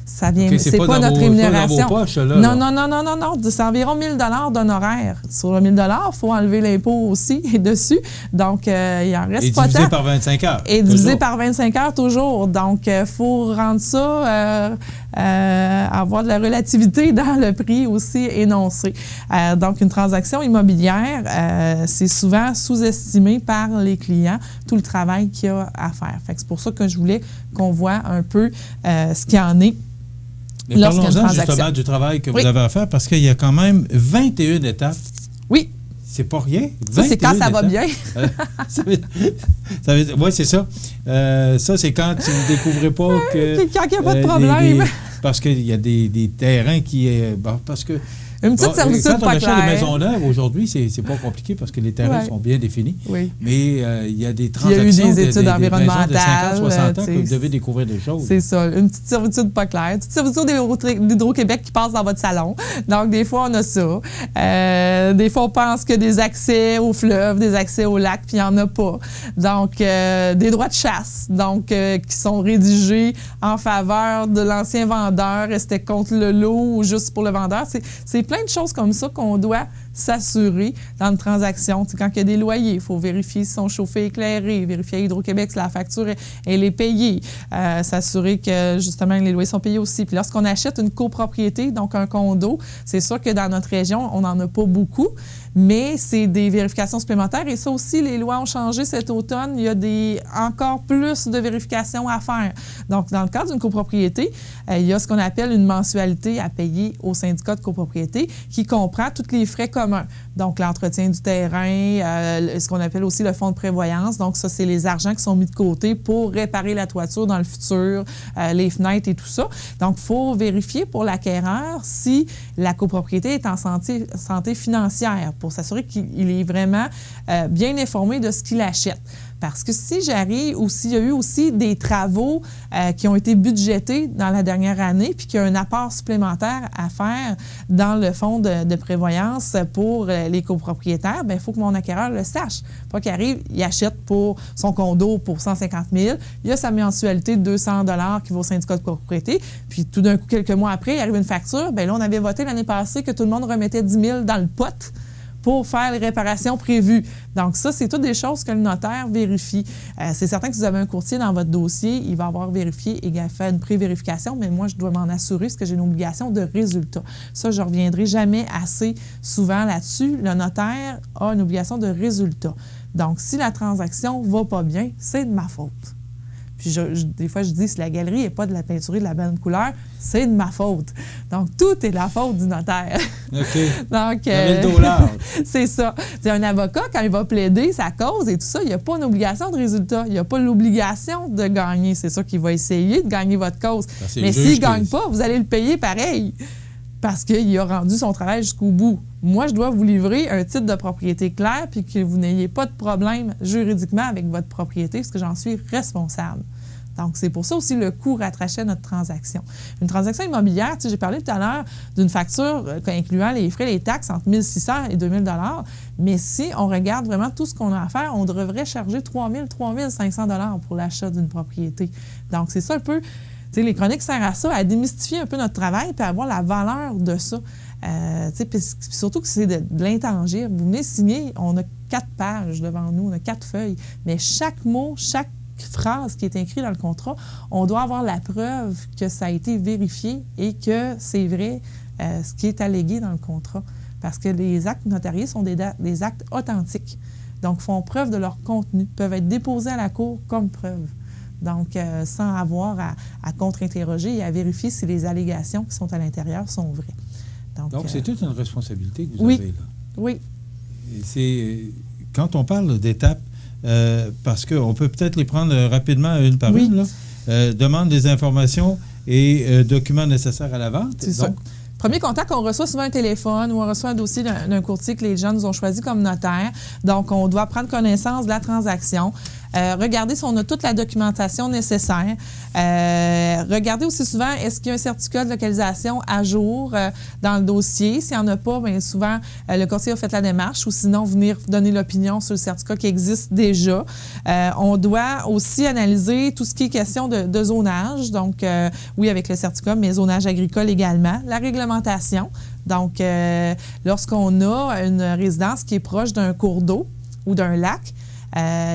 H: ça vient, okay, c'est pas notre rémunération.
B: Pas dans vos poches, là,
H: non. C'est environ 1 000 $ d'honoraires. Sur le 1 000 $, il faut enlever l'impôt aussi dessus. Donc, il en reste pas tant. Et
B: divisé par 25 heures.
H: Et divisé par 25 heures toujours. Donc, il faut rendre ça, avoir de la relativité dans le prix aussi énoncé. Donc, une transaction immobilière, c'est souvent sous-estimé par les clients, tout le travail qu'il y a à faire. Fait que c'est pour ça que je voulais qu'on voit un peu ce qu'il y en est.
B: Mais parlons-en justement du travail que vous avez à faire, parce qu'il y a quand même 21 étapes.
H: Oui.
B: C'est pas rien.
H: Ça, c'est quand ça va bien.
B: Oui, c'est ça. Ça, c'est quand tu ne découvrais pas que...
H: Quand il n'y a pas de problème.
B: Parce qu'il y a des terrains qui... parce que...
H: Une petite servitude
B: pas claire. Quand on achète des maisons neuves, aujourd'hui, c'est pas compliqué parce que les terrains sont bien définis. Oui. Mais il y a des transactions,
H: il y a eu des études environnementales,
B: de 50, 60 ans que vous devez découvrir des choses.
H: C'est ça. Une petite servitude pas claire. Une petite servitude d'Hydro-Québec qui passe dans votre salon. Donc, des fois, on a ça. Des fois, on pense que des accès aux fleuves, des accès aux lacs, puis il n'y en a pas. Donc, des droits de chasse, donc qui sont rédigés en faveur de l'ancien vendeur, rester contre le lot ou juste pour le vendeur. C'est plein de choses comme ça qu'on doit s'assurer dans une transaction. Quand il y a des loyers, il faut vérifier si sont chauffés, éclairés, vérifier à Hydro-Québec si la facture elle est payée, s'assurer que justement les loyers sont payés aussi. Puis lorsqu'on achète une copropriété, donc un condo, c'est sûr que dans notre région, on n'en a pas beaucoup, mais c'est des vérifications supplémentaires et ça aussi, les lois ont changé cet automne. Il y a encore plus de vérifications à faire. Donc, dans le cadre d'une copropriété, il y a ce qu'on appelle une mensualité à payer au syndicat de copropriété qui comprend tous les frais communs. Donc, l'entretien du terrain, ce qu'on appelle aussi le fonds de prévoyance. Donc, ça, c'est les argents qui sont mis de côté pour réparer la toiture dans le futur, les fenêtres et tout ça. Donc, il faut vérifier pour l'acquéreur si la copropriété est en santé financière pour s'assurer qu'il est vraiment bien informé de ce qu'il achète. Parce que si j'arrive ou s'il y a eu aussi des travaux qui ont été budgétés dans la dernière année puis qu'il y a un apport supplémentaire à faire dans le fonds de prévoyance pour les copropriétaires, bien, il faut que mon acquéreur le sache. Pas qu'il arrive, il achète pour son condo pour 150 000, il y a sa mensualité de 200 $ qui va au syndicat de copropriété, puis tout d'un coup, quelques mois après, il arrive une facture, bien là, on avait voté l'année passée que tout le monde remettait 10 000 dans le pot pour faire les réparations prévues. Donc ça, c'est toutes des choses que le notaire vérifie. C'est certain que si vous avez un courtier dans votre dossier, il va avoir vérifié et fait une pré-vérification, mais moi, je dois m'en assurer parce que j'ai une obligation de résultat. Ça, je ne reviendrai jamais assez souvent là-dessus. Le notaire a une obligation de résultat. Donc, si la transaction ne va pas bien, c'est de ma faute. Puis des fois, je dis, si la galerie n'est pas de la peinture de la bonne couleur, c'est de ma faute. Donc, tout est la faute du notaire.
B: OK.
H: Donc, c'est ça. C'est un avocat, quand il va plaider sa cause et tout ça, il n'y a pas une obligation de résultat. Il n'y a pas l'obligation de gagner. C'est ça qu'il va essayer de gagner votre cause. Mais s'il ne gagne pas, vous allez le payer pareil. parce qu'il a rendu son travail jusqu'au bout. Moi, je dois vous livrer un titre de propriété clair puis que vous n'ayez pas de problème juridiquement avec votre propriété parce que j'en suis responsable. Donc, c'est pour ça aussi le coût rattaché à notre transaction. Une transaction immobilière, j'ai parlé tout à l'heure d'une facture incluant les frais et les taxes entre 1 600 et 2 000 $. Mais si on regarde vraiment tout ce qu'on a à faire, on devrait charger 3 000 3 500 $ pour l'achat d'une propriété. Donc, c'est ça un peu. Les chroniques servent à ça, à démystifier un peu notre travail puis à avoir la valeur de ça. Puis surtout que c'est de l'intangible. Vous venez signer, on a 4 pages devant nous, on a 4 feuilles, mais chaque mot, chaque phrase qui est écrite dans le contrat, on doit avoir la preuve que ça a été vérifié et que c'est vrai ce qui est allégué dans le contrat. Parce que les actes notariés sont des actes authentiques. Donc, font preuve de leur contenu, peuvent être déposés à la cour comme preuve. Donc, sans avoir à contre-interroger et à vérifier si les allégations qui sont à l'intérieur sont vraies.
B: Donc c'est toute une responsabilité que vous avez là.
H: Oui.
B: Et quand on parle d'étapes, parce qu'on peut peut-être les prendre rapidement une par une, là. Demande des informations et documents nécessaires à la vente.
H: C'est ça. Premier contact, on reçoit souvent un téléphone ou on reçoit un dossier d'un courtier que les gens nous ont choisi comme notaire. Donc, on doit prendre connaissance de la transaction. Regarder si on a toute la documentation nécessaire. Regardez aussi souvent, est-ce qu'il y a un certificat de localisation à jour dans le dossier? S'il n'y en a pas, bien souvent, le courtier a fait la démarche ou sinon venir donner l'opinion sur le certificat qui existe déjà. On doit aussi analyser tout ce qui est question de zonage. Donc, oui, avec le certificat, mais zonage agricole également. La réglementation. Donc, lorsqu'on a une résidence qui est proche d'un cours d'eau ou d'un lac,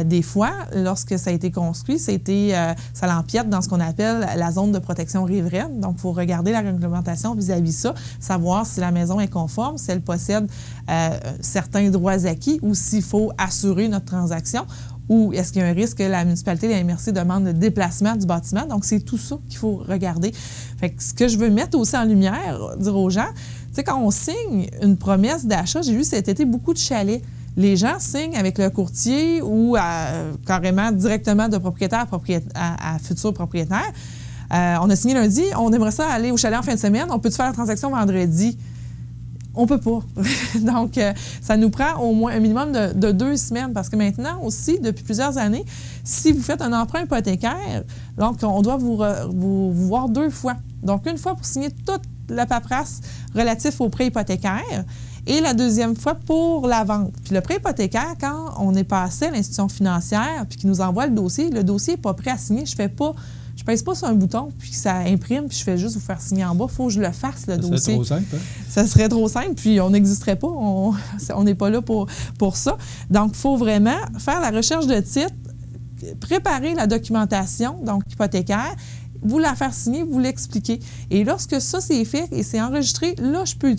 H: des fois, lorsque ça a été construit, ça l'empiète dans ce qu'on appelle la zone de protection riveraine. Donc, il faut regarder la réglementation vis-à-vis ça, savoir si la maison est conforme, si elle possède certains droits acquis ou s'il faut assurer notre transaction ou est-ce qu'il y a un risque que la municipalité et la MRC demandent le déplacement du bâtiment. Donc, c'est tout ça qu'il faut regarder. Fait que ce que je veux mettre aussi en lumière, dire aux gens, tu sais, quand on signe une promesse d'achat, j'ai vu cet été beaucoup de chalets. Les gens signent avec le courtier ou carrément directement de propriétaire à futur propriétaire. On a signé lundi, on aimerait ça aller au chalet en fin de semaine. On peut-tu faire la transaction vendredi? On peut pas. Donc, ça nous prend au moins un minimum de 2 semaines parce que maintenant aussi, depuis plusieurs années, si vous faites un emprunt hypothécaire, donc on doit vous voir 2 fois. Donc, une fois pour signer toute la paperasse relative au prêt hypothécaire et la deuxième fois pour la vente. Puis le prêt hypothécaire, quand on est passé à l'institution financière puis qu'ils nous envoie le dossier n'est pas prêt à signer. Je pèse pas sur un bouton puis ça imprime puis je fais juste vous faire signer en bas. Il faut que je le fasse, le dossier.
B: Ça serait trop simple, hein?
H: Ça serait trop simple puis on n'existerait pas. On n'est pas là pour ça. Donc, il faut vraiment faire la recherche de titre, préparer la documentation, donc hypothécaire, vous la faire signer, vous l'expliquer. Et lorsque ça, c'est fait et c'est enregistré, là, je peux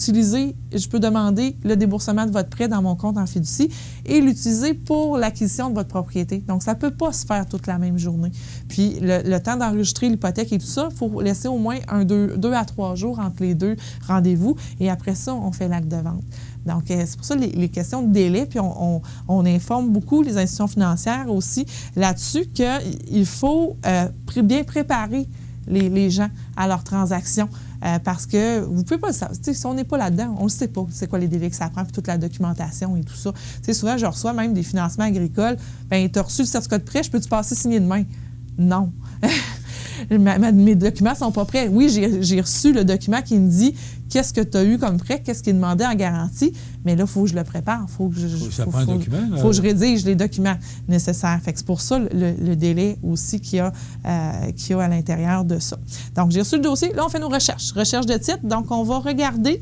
H: demander le déboursement de votre prêt dans mon compte en fiducie et l'utiliser pour l'acquisition de votre propriété. Donc, ça ne peut pas se faire toute la même journée. Puis, le temps d'enregistrer l'hypothèque et tout ça, il faut laisser au moins 2 à 3 jours entre les 2 rendez-vous et après ça, on fait l'acte de vente. Donc, c'est pour ça les questions de délai, puis on informe beaucoup les institutions financières aussi là-dessus qu'il faut bien préparer les gens à leurs transactions parce que vous ne pouvez pas le savoir. Si on n'est pas là-dedans, on ne sait pas c'est quoi les délais que ça prend, puis toute la documentation et tout ça. T'sais, souvent, je reçois même des financements agricoles. Bien, tu as reçu le certificat de prêt, je peux-tu passer signer demain? Non. Mes documents ne sont pas prêts. Oui, j'ai reçu le document qui me dit qu'est-ce que tu as eu comme prêt, qu'est-ce qui est demandé en garantie, mais là, il faut que je le prépare. Il faut que je rédige les documents nécessaires. Fait que c'est pour ça le délai aussi qu'il y a à l'intérieur de ça. Donc, j'ai reçu le dossier. Là, on fait nos recherches. Recherche de titre. Donc, on va regarder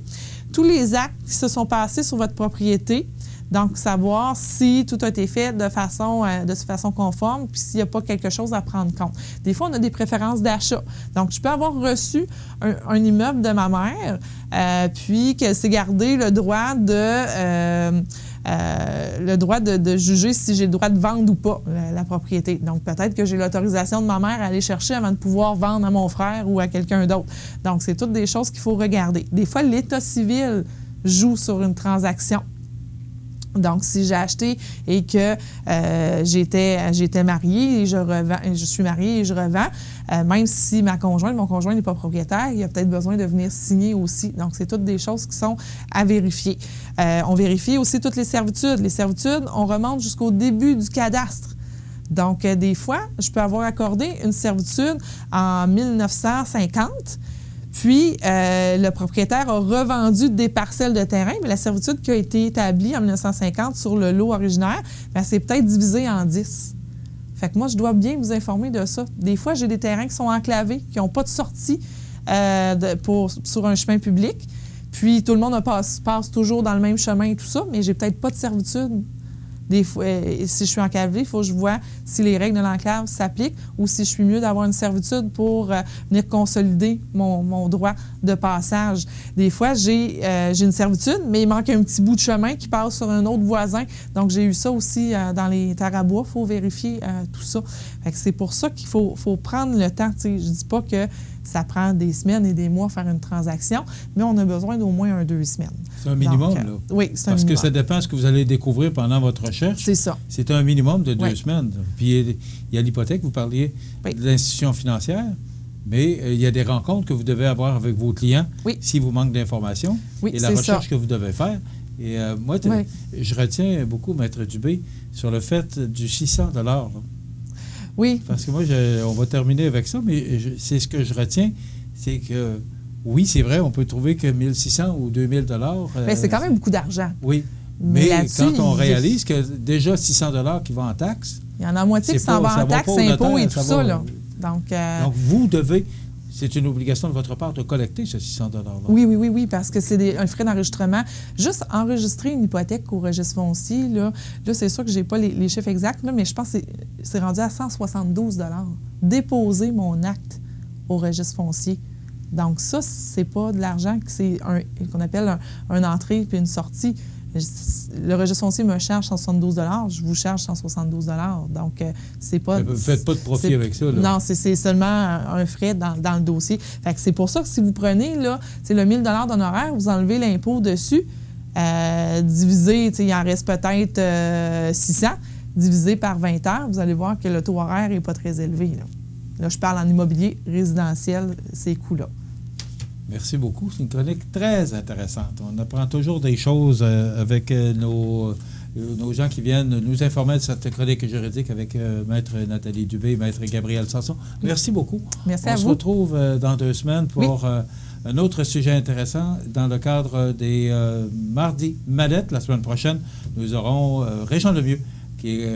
H: tous les actes qui se sont passés sur votre propriété. Donc, savoir si tout a été fait de façon conforme, puis s'il n'y a pas quelque chose à prendre compte. Des fois, on a des préférences d'achat. Donc, je peux avoir reçu un immeuble de ma mère, puis qu'elle s'est gardé le droit de juger si j'ai le droit de vendre ou pas la propriété. Donc, peut-être que j'ai l'autorisation de ma mère à aller chercher avant de pouvoir vendre à mon frère ou à quelqu'un d'autre. Donc, c'est toutes des choses qu'il faut regarder. Des fois, l'état civil joue sur une transaction. Donc, si j'ai acheté et que j'étais mariée et je suis mariée et je revends, même si mon conjoint n'est pas propriétaire, il a peut-être besoin de venir signer aussi. Donc, c'est toutes des choses qui sont à vérifier. On vérifie aussi toutes les servitudes. Les servitudes, on remonte jusqu'au début du cadastre. Donc, des fois, je peux avoir accordé une servitude en 1950. Puis, le propriétaire a revendu des parcelles de terrain, mais la servitude qui a été établie en 1950 sur le lot originaire, bien, c'est peut-être divisé en 10. Fait que moi, je dois bien vous informer de ça. Des fois, j'ai des terrains qui sont enclavés, qui n'ont pas de sortie sur un chemin public. Puis, tout le monde passe toujours dans le même chemin et tout ça, mais j'ai peut-être pas de servitude. Des fois, si je suis enclavé, il faut que je vois si les règles de l'enclave s'appliquent ou si je suis mieux d'avoir une servitude pour venir consolider mon droit de passage. Des fois, j'ai une servitude, mais il manque un petit bout de chemin qui passe sur un autre voisin. Donc, j'ai eu ça aussi dans les terres à bois. Il faut vérifier tout ça. Fait que c'est pour ça qu'il faut prendre le temps. Je ne dis pas que ça prend des semaines et des mois à faire une transaction, mais on a besoin d'au moins 2 semaines.
B: C'est un minimum,
H: donc,
B: là?
H: Oui, c'est un
B: Parce
H: minimum.
B: que ça dépend de ce que vous allez découvrir pendant votre recherche.
H: C'est ça.
B: C'est un minimum de 2
H: Oui.
B: semaines. Puis il y a l'hypothèque, vous parliez
H: Oui.
B: de l'institution financière, mais il y a des rencontres que vous devez avoir avec vos clients
H: Oui.
B: s'il vous manque d'informations
H: Oui,
B: et la
H: c'est
B: recherche
H: ça.
B: que vous devez faire. Et moi,
H: Oui.
B: je retiens beaucoup, Maître Dubé, sur le fait du 600 $.
H: Oui.
B: Parce que moi, on va terminer avec ça, mais c'est ce que je retiens, c'est que oui, c'est vrai, on peut trouver que 1 600 ou 2 000
H: Mais c'est quand même beaucoup d'argent.
B: Oui.
H: Mais
B: Mais
H: là-dessus,
B: quand on réalise que déjà 600 $ qui vont en taxes.
H: Il y en a la moitié qui s'en va en taxes, impôts et tout ça. Là. Donc,
B: vous devez, c'est une obligation de votre part de collecter ce 600 $-là.
H: Oui, parce que c'est un frais d'enregistrement. Juste enregistrer une hypothèque au registre foncier, là c'est sûr que je n'ai pas les chiffres exacts, là, mais je pense que c'est rendu à 172 $. Déposer mon acte au registre foncier. Donc ça, c'est pas de l'argent, c'est qu'on appelle une entrée puis une sortie. Le registre foncier me charge 172 $, je vous charge 172 $. Donc, c'est pas...
B: Vous ne faites pas de profit avec ça, là.
H: Non, c'est seulement un frais dans le dossier. Fait que c'est pour ça que si vous prenez, là, le 1 000 $ d'honoraire, vous enlevez l'impôt dessus, divisé, il en reste peut-être 600, divisé par 20 heures, vous allez voir que le taux horaire n'est pas très élevé, là. Là, je parle en immobilier résidentiel, ces coûts-là.
B: Merci beaucoup. C'est une chronique très intéressante. On apprend toujours des choses avec nos gens qui viennent nous informer de cette chronique juridique avec Maître Nathalie Dubé et Maître Gabriel Sanson. Merci beaucoup.
H: Merci à vous.
B: On se retrouve dans 2 semaines pour un autre sujet intéressant dans le cadre des Mardis Mallette. La semaine prochaine, nous aurons Régent Lemieux, qui est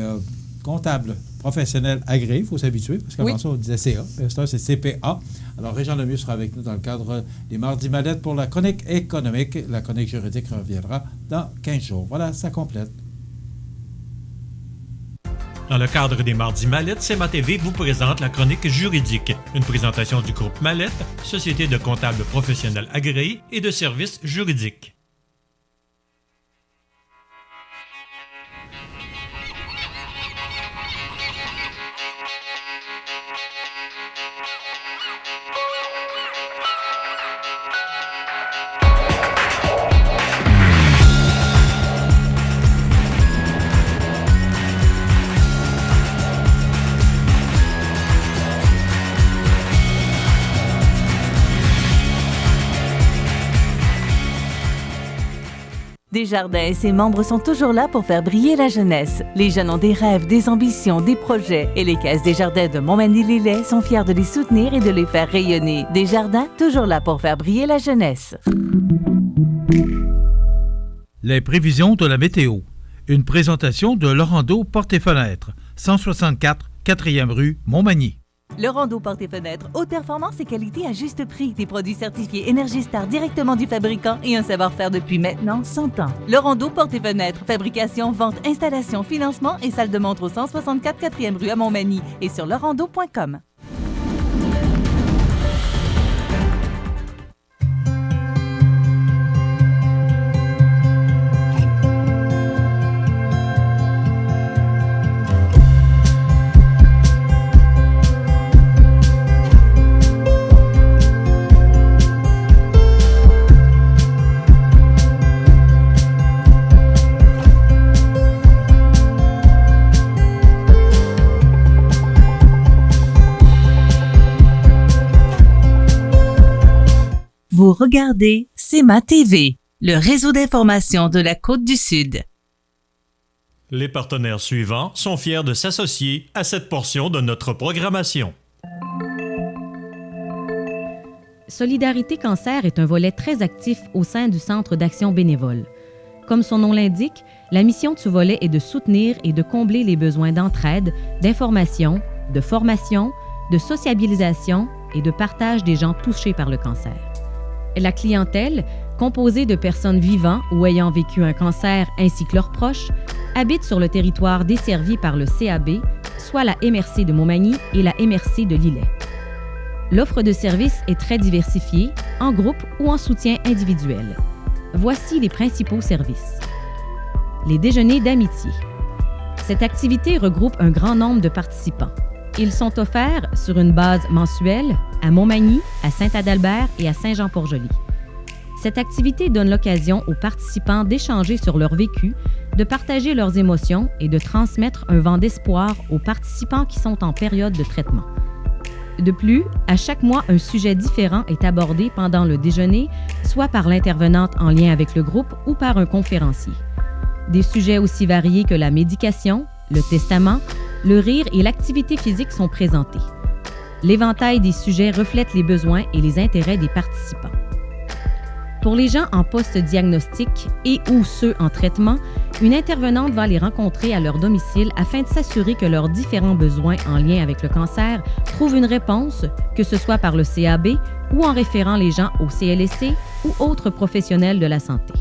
B: comptable professionnel agréé, il faut s'habituer, parce qu'avant ça, on disait CA, mais ça, c'est CPA. Alors, Régent Lemieux sera avec nous dans le cadre des Mardis Mallettes pour la chronique économique. La chronique juridique reviendra dans 15 jours. Voilà, ça complète.
E: Dans le cadre des Mardis Mallettes, CMA TV vous présente la chronique juridique, une présentation du groupe Mallette, société de comptables professionnels agréés et de services juridiques.
A: Desjardins et ses membres sont toujours là pour faire briller la jeunesse. Les jeunes ont des rêves, des ambitions, des projets. Et les Caisses Desjardins de Montmagny-Lillet sont fiers de les soutenir et de les faire rayonner. Desjardins, toujours là pour faire briller la jeunesse.
G: Les prévisions de la météo. Une présentation de Laurando Portes et Fenêtres, 164 4e rue Montmagny.
A: Laurando Portes et Fenêtres, haute performance et qualité à juste prix. Des produits certifiés Énergie Star directement du fabricant et un savoir-faire depuis maintenant 100 ans. Laurando Portes et Fenêtres, fabrication, vente, installation, financement et salle de montre au 164 4e rue à Montmagny et sur laurando.com. regardez CEMA TV, le réseau d'information de la Côte-du-Sud.
E: Les partenaires suivants sont fiers de s'associer à cette portion de notre programmation.
I: Solidarité Cancer est un volet très actif au sein du Centre d'action bénévole. Comme son nom l'indique, la mission de ce volet est de soutenir et de combler les besoins d'entraide, d'information, de formation, de sociabilisation et de partage des gens touchés par le cancer. La clientèle, composée de personnes vivant ou ayant vécu un cancer ainsi que leurs proches, habite sur le territoire desservi par le CAB, soit la MRC de Montmagny et la MRC de Lillet. L'offre de services est très diversifiée, en groupe ou en soutien individuel. Voici les principaux services. Les déjeuners d'amitié. Cette activité regroupe un grand nombre de participants. Ils sont offerts sur une base mensuelle à Montmagny, à Saint-Adalbert et à Saint-Jean-Port-Joli. Cette activité donne l'occasion aux participants d'échanger sur leur vécu, de partager leurs émotions et de transmettre un vent d'espoir aux participants qui sont en période de traitement. De plus, à chaque mois, un sujet différent est abordé pendant le déjeuner, soit par l'intervenante en lien avec le groupe ou par un conférencier. Des sujets aussi variés que la médication, le testament, le rire et l'activité physique sont présentés. L'éventail des sujets reflète les besoins et les intérêts des participants. Pour les gens en post-diagnostic et ou ceux en traitement, une intervenante va les rencontrer à leur domicile afin de s'assurer que leurs différents besoins en lien avec le cancer trouvent une réponse, que ce soit par le CAB ou en référant les gens au CLSC ou autres professionnels de la santé.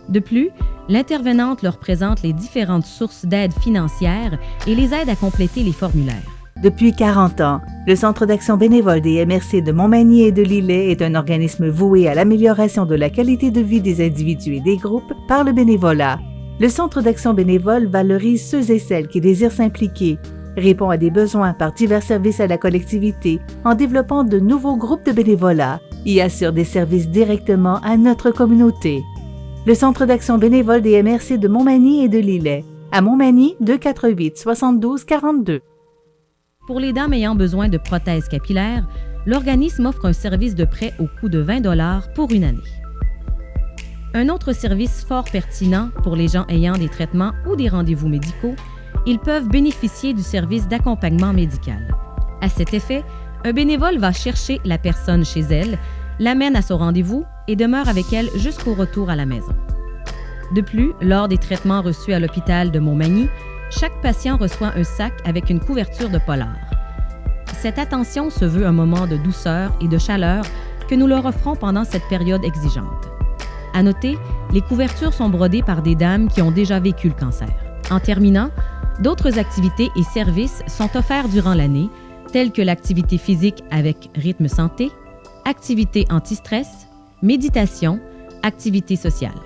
I: De plus, l'intervenante leur présente les différentes sources d'aide financière et les aide à compléter les formulaires.
A: Depuis 40 ans, le Centre d'action bénévole des MRC de Montmagny et de Lillet est un organisme voué à l'amélioration de la qualité de vie des individus et des groupes par le bénévolat. Le Centre d'action bénévole valorise ceux et celles qui désirent s'impliquer, répond à des besoins par divers services à la collectivité en développant de nouveaux groupes de bénévolat et assure des services directement à notre communauté. Le Centre d'action bénévole des MRC de Montmagny et de Lillet, à Montmagny 248 72 42.
I: Pour les dames ayant besoin de prothèses capillaires, l'organisme offre un service de prêt au coût de 20 $ pour une année. Un autre service fort pertinent pour les gens ayant des traitements ou des rendez-vous médicaux, ils peuvent bénéficier du service d'accompagnement médical. À cet effet, un bénévole va chercher la personne chez elle, l'amène à son rendez-vous et demeure avec elle jusqu'au retour à la maison. De plus, lors des traitements reçus à l'hôpital de Montmagny, chaque patient reçoit un sac avec une couverture de polar. Cette attention se veut un moment de douceur et de chaleur que nous leur offrons pendant cette période exigeante. À noter, les couvertures sont brodées par des dames qui ont déjà vécu le cancer. En terminant, d'autres activités et services sont offerts durant l'année, tels que l'activité physique avec rythme santé, activité anti-stress, méditation, activité sociale.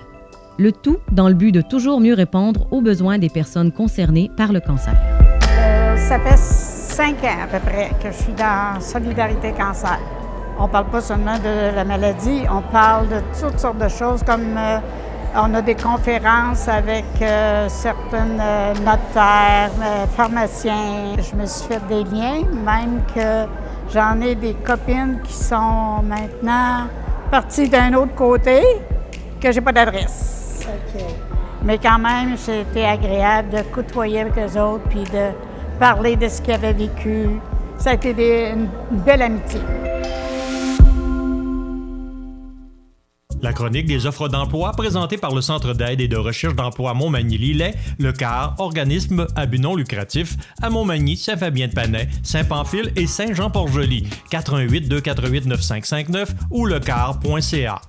I: Le tout dans le but de toujours mieux répondre aux besoins des personnes concernées par le cancer.
J: Ça fait 5 ans à peu près que je suis dans Solidarité Cancer. On ne parle pas seulement de la maladie, on parle de toutes sortes de choses comme on a des conférences avec certaines notaires, pharmaciens. Je me suis fait des liens, même que j'en ai des copines qui sont maintenant parties d'un autre côté, que j'ai pas d'adresse. Okay. Mais quand même, c'était agréable de côtoyer avec eux autres puis de parler de ce qu'ils avaient vécu. Ça a été une belle amitié.
E: La chronique des offres d'emploi présentée par le Centre d'aide et de recherche d'emploi Montmagny-Lillet, le CAR, organisme à but non lucratif, à Montmagny, Saint-Fabien-de-Panay, Saint-Pamphile et Saint-Jean-Port-Joli, 418-248-9559 ou lecar.ca.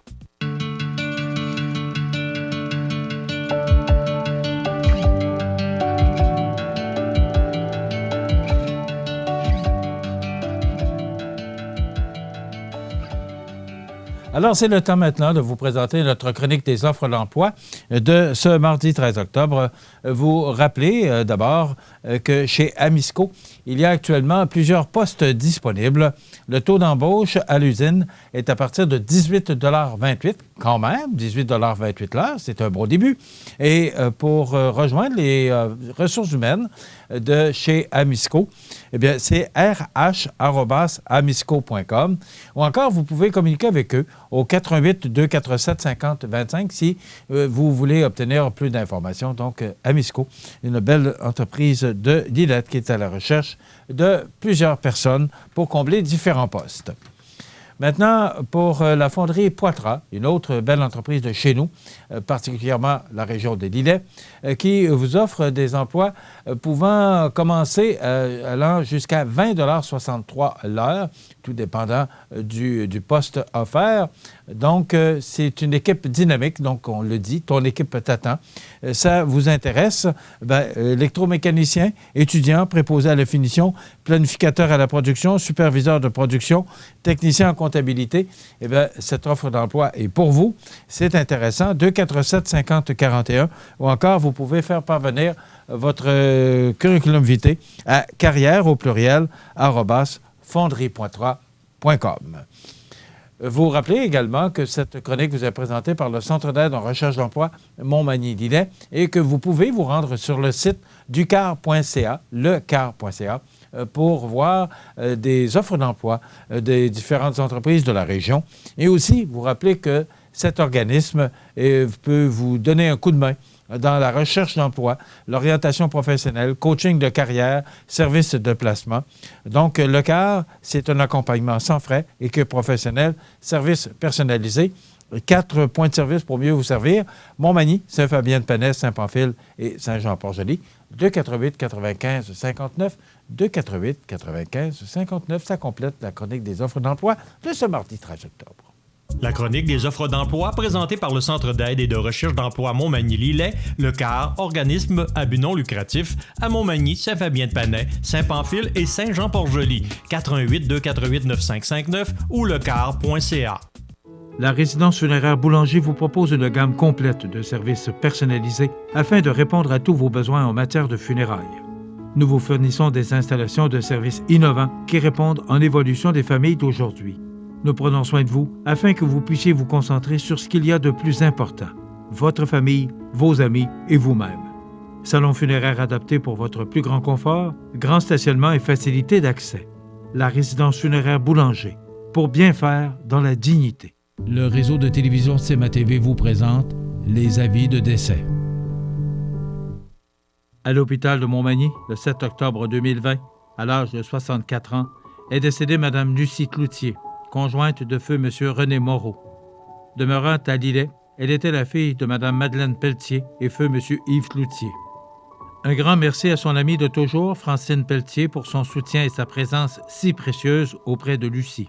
B: Alors, c'est le temps maintenant de vous présenter notre chronique des offres d'emploi de ce mardi 13 octobre. Vous rappelez d'abord que chez Amisco, Il y a actuellement plusieurs postes disponibles. Le taux d'embauche à l'usine est à partir de 18,28 $, quand même, 18,28 $ l'heure, c'est un bon début. Et pour rejoindre les ressources humaines de chez Amisco, eh bien, c'est rh@amisco.com. Ou encore, vous pouvez communiquer avec eux au 418-247-5025 si vous voulez obtenir plus d'informations. Donc, Amisco, une belle entreprise de Lillette qui est à la recherche de plusieurs personnes pour combler différents postes. Maintenant, pour la fonderie Poitras, une autre belle entreprise de chez nous, particulièrement la région de Lilley, qui vous offre des emplois pouvant commencer allant jusqu'à 20,63 $ l'heure, tout dépendant du poste offert. Donc, c'est une équipe dynamique, donc on le dit, ton équipe t'attend. Ça vous intéresse? Bien, électromécanicien, étudiant, préposé à la finition, planificateur à la production, superviseur de production, technicien en comptabilité, eh bien, cette offre d'emploi est pour vous. C'est intéressant. 247-5041 ou encore, vous pouvez faire parvenir votre curriculum vitae à carrière@fonderiepoitras.com. Vous rappelez également que cette chronique vous est présentée par le Centre d'aide en recherche d'emploi Montmagny-Lilley et que vous pouvez vous rendre sur le site ducar.ca, lecar.ca, pour voir des offres d'emploi des différentes entreprises de la région. Et aussi, vous rappelez que cet organisme peut vous donner un coup de main dans la recherche d'emploi, l'orientation professionnelle, coaching de carrière, services de placement. Donc, le CAR, c'est un accompagnement sans frais, équipe professionnelle, services personnalisés, 4 points de service pour mieux vous servir. Montmagny, Saint-Fabien-de-Panay, Saint-Pamphile et Saint-Jean-Port-Joli. 248-95-59, 248-95-59. Ça complète la chronique des offres d'emploi de ce mardi 13 octobre.
E: La chronique des offres d'emploi présentée par le Centre d'aide et de recherche d'emploi Montmagny-Lilley, le CAR, organisme à but non lucratif, à Montmagny, Saint-Fabien-de-Panay, Saint-Pamphile et Saint-Jean-Port-Joli. 418-248-9559 ou lecar.ca.
G: La résidence funéraire Boulanger vous propose une gamme complète de services personnalisés afin de répondre à tous vos besoins en matière de funérailles. Nous vous fournissons des installations de services innovants qui répondent en évolution des familles d'aujourd'hui. Nous prenons soin de vous afin que vous puissiez vous concentrer sur ce qu'il y a de plus important, votre famille, vos amis et vous-même. Salon funéraire adapté pour votre plus grand confort, grand stationnement et facilité d'accès. La résidence funéraire Boulanger, pour bien faire dans la dignité.
F: Le réseau de télévision CMA-TV vous présente les avis de décès.
G: À l'hôpital de Montmagny, le 7 octobre 2020, à l'âge de 64 ans, est décédée Mme Lucie Cloutier, conjointe de feu M. René Moreau. Demeurant à Lilley, elle était la fille de Mme Madeleine Pelletier et feu M. Yves Cloutier. Un grand merci à son amie de toujours, Francine Pelletier, pour son soutien et sa présence si précieuse auprès de Lucie.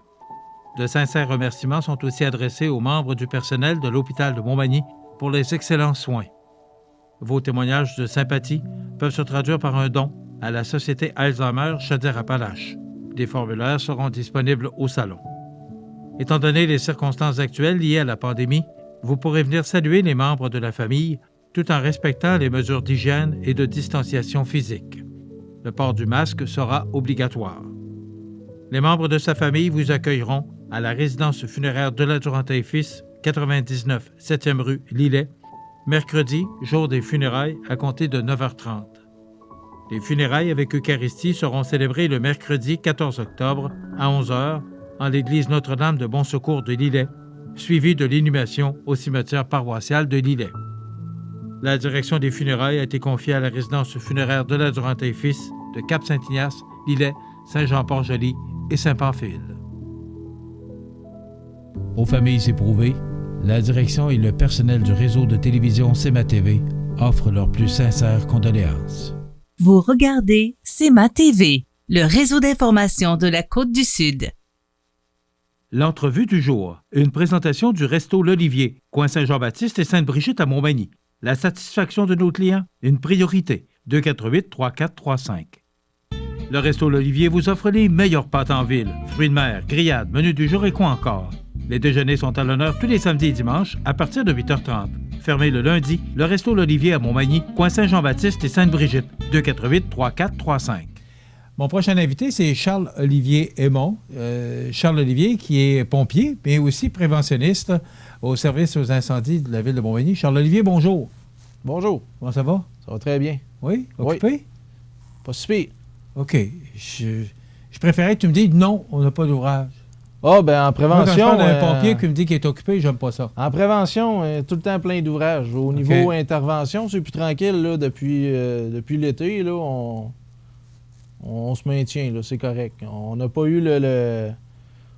G: De sincères remerciements sont aussi adressés aux membres du personnel de l'hôpital de Montmagny pour les excellents soins. Vos témoignages de sympathie peuvent se traduire par un don à la Société Alzheimer Chaudière-Appalaches. Des formulaires seront disponibles au salon. Étant donné les circonstances actuelles liées à la pandémie, vous pourrez venir saluer les membres de la famille tout en respectant les mesures d'hygiène et de distanciation physique. Le port du masque sera obligatoire. Les membres de sa famille vous accueilleront à la résidence funéraire de la Durantaye Fils, 99 7e rue Lilley, mercredi, jour des funérailles, à compter de 9h30. Les funérailles avec Eucharistie seront célébrées le mercredi 14 octobre à 11h en l'église Notre-Dame de Bon Secours de Lilley, suivie de l'inhumation au cimetière paroissial de Lilley. La direction des funérailles a été confiée à la résidence funéraire de la Durantaye Fils de Cap-Saint-Ignace, Lilley, Saint-Jean-Port-Joli et Saint-Pamphile.
F: Aux familles éprouvées, la direction et le personnel du réseau de télévision CMA-TV offrent leurs plus sincères condoléances.
A: Vous regardez CMA-TV, le réseau d'information de la Côte-du-Sud.
G: L'entrevue du jour, une présentation du Resto L'Olivier, coin Saint-Jean-Baptiste et Sainte-Brigitte à Montmagny. La satisfaction de nos clients, une priorité. 248-3435. Le Resto L'Olivier vous offre les meilleures pâtes en ville, fruits de mer, grillades, menus du jour et quoi encore. Les déjeuners sont à l'honneur tous les samedis et dimanches à partir de 8h30. Fermé le lundi, le Resto L'Olivier à Montmagny, coin Saint-Jean-Baptiste et Sainte-Brigitte. 248-3435.
B: Mon prochain invité, c'est Charles-Olivier Aymon. Charles-Olivier, qui est pompier, mais aussi préventionniste au service aux incendies de la ville de Montmagny. Charles-Olivier, bonjour.
K: Bonjour.
B: Comment ça va?
K: Ça va très bien.
B: Oui? Occupé?
K: Oui. Pas si pire.
B: OK. Je préférais que tu me dises non, on n'a pas d'ouvrage.
K: Ah, ben en prévention...
B: Moi, quand je parle d'un pompier qui me dit qu'il est occupé, j'aime pas ça.
K: En prévention, tout le temps plein d'ouvrages. Au niveau intervention, c'est plus tranquille là, depuis l'été. Là, on se maintient, là, c'est correct. On n'a pas eu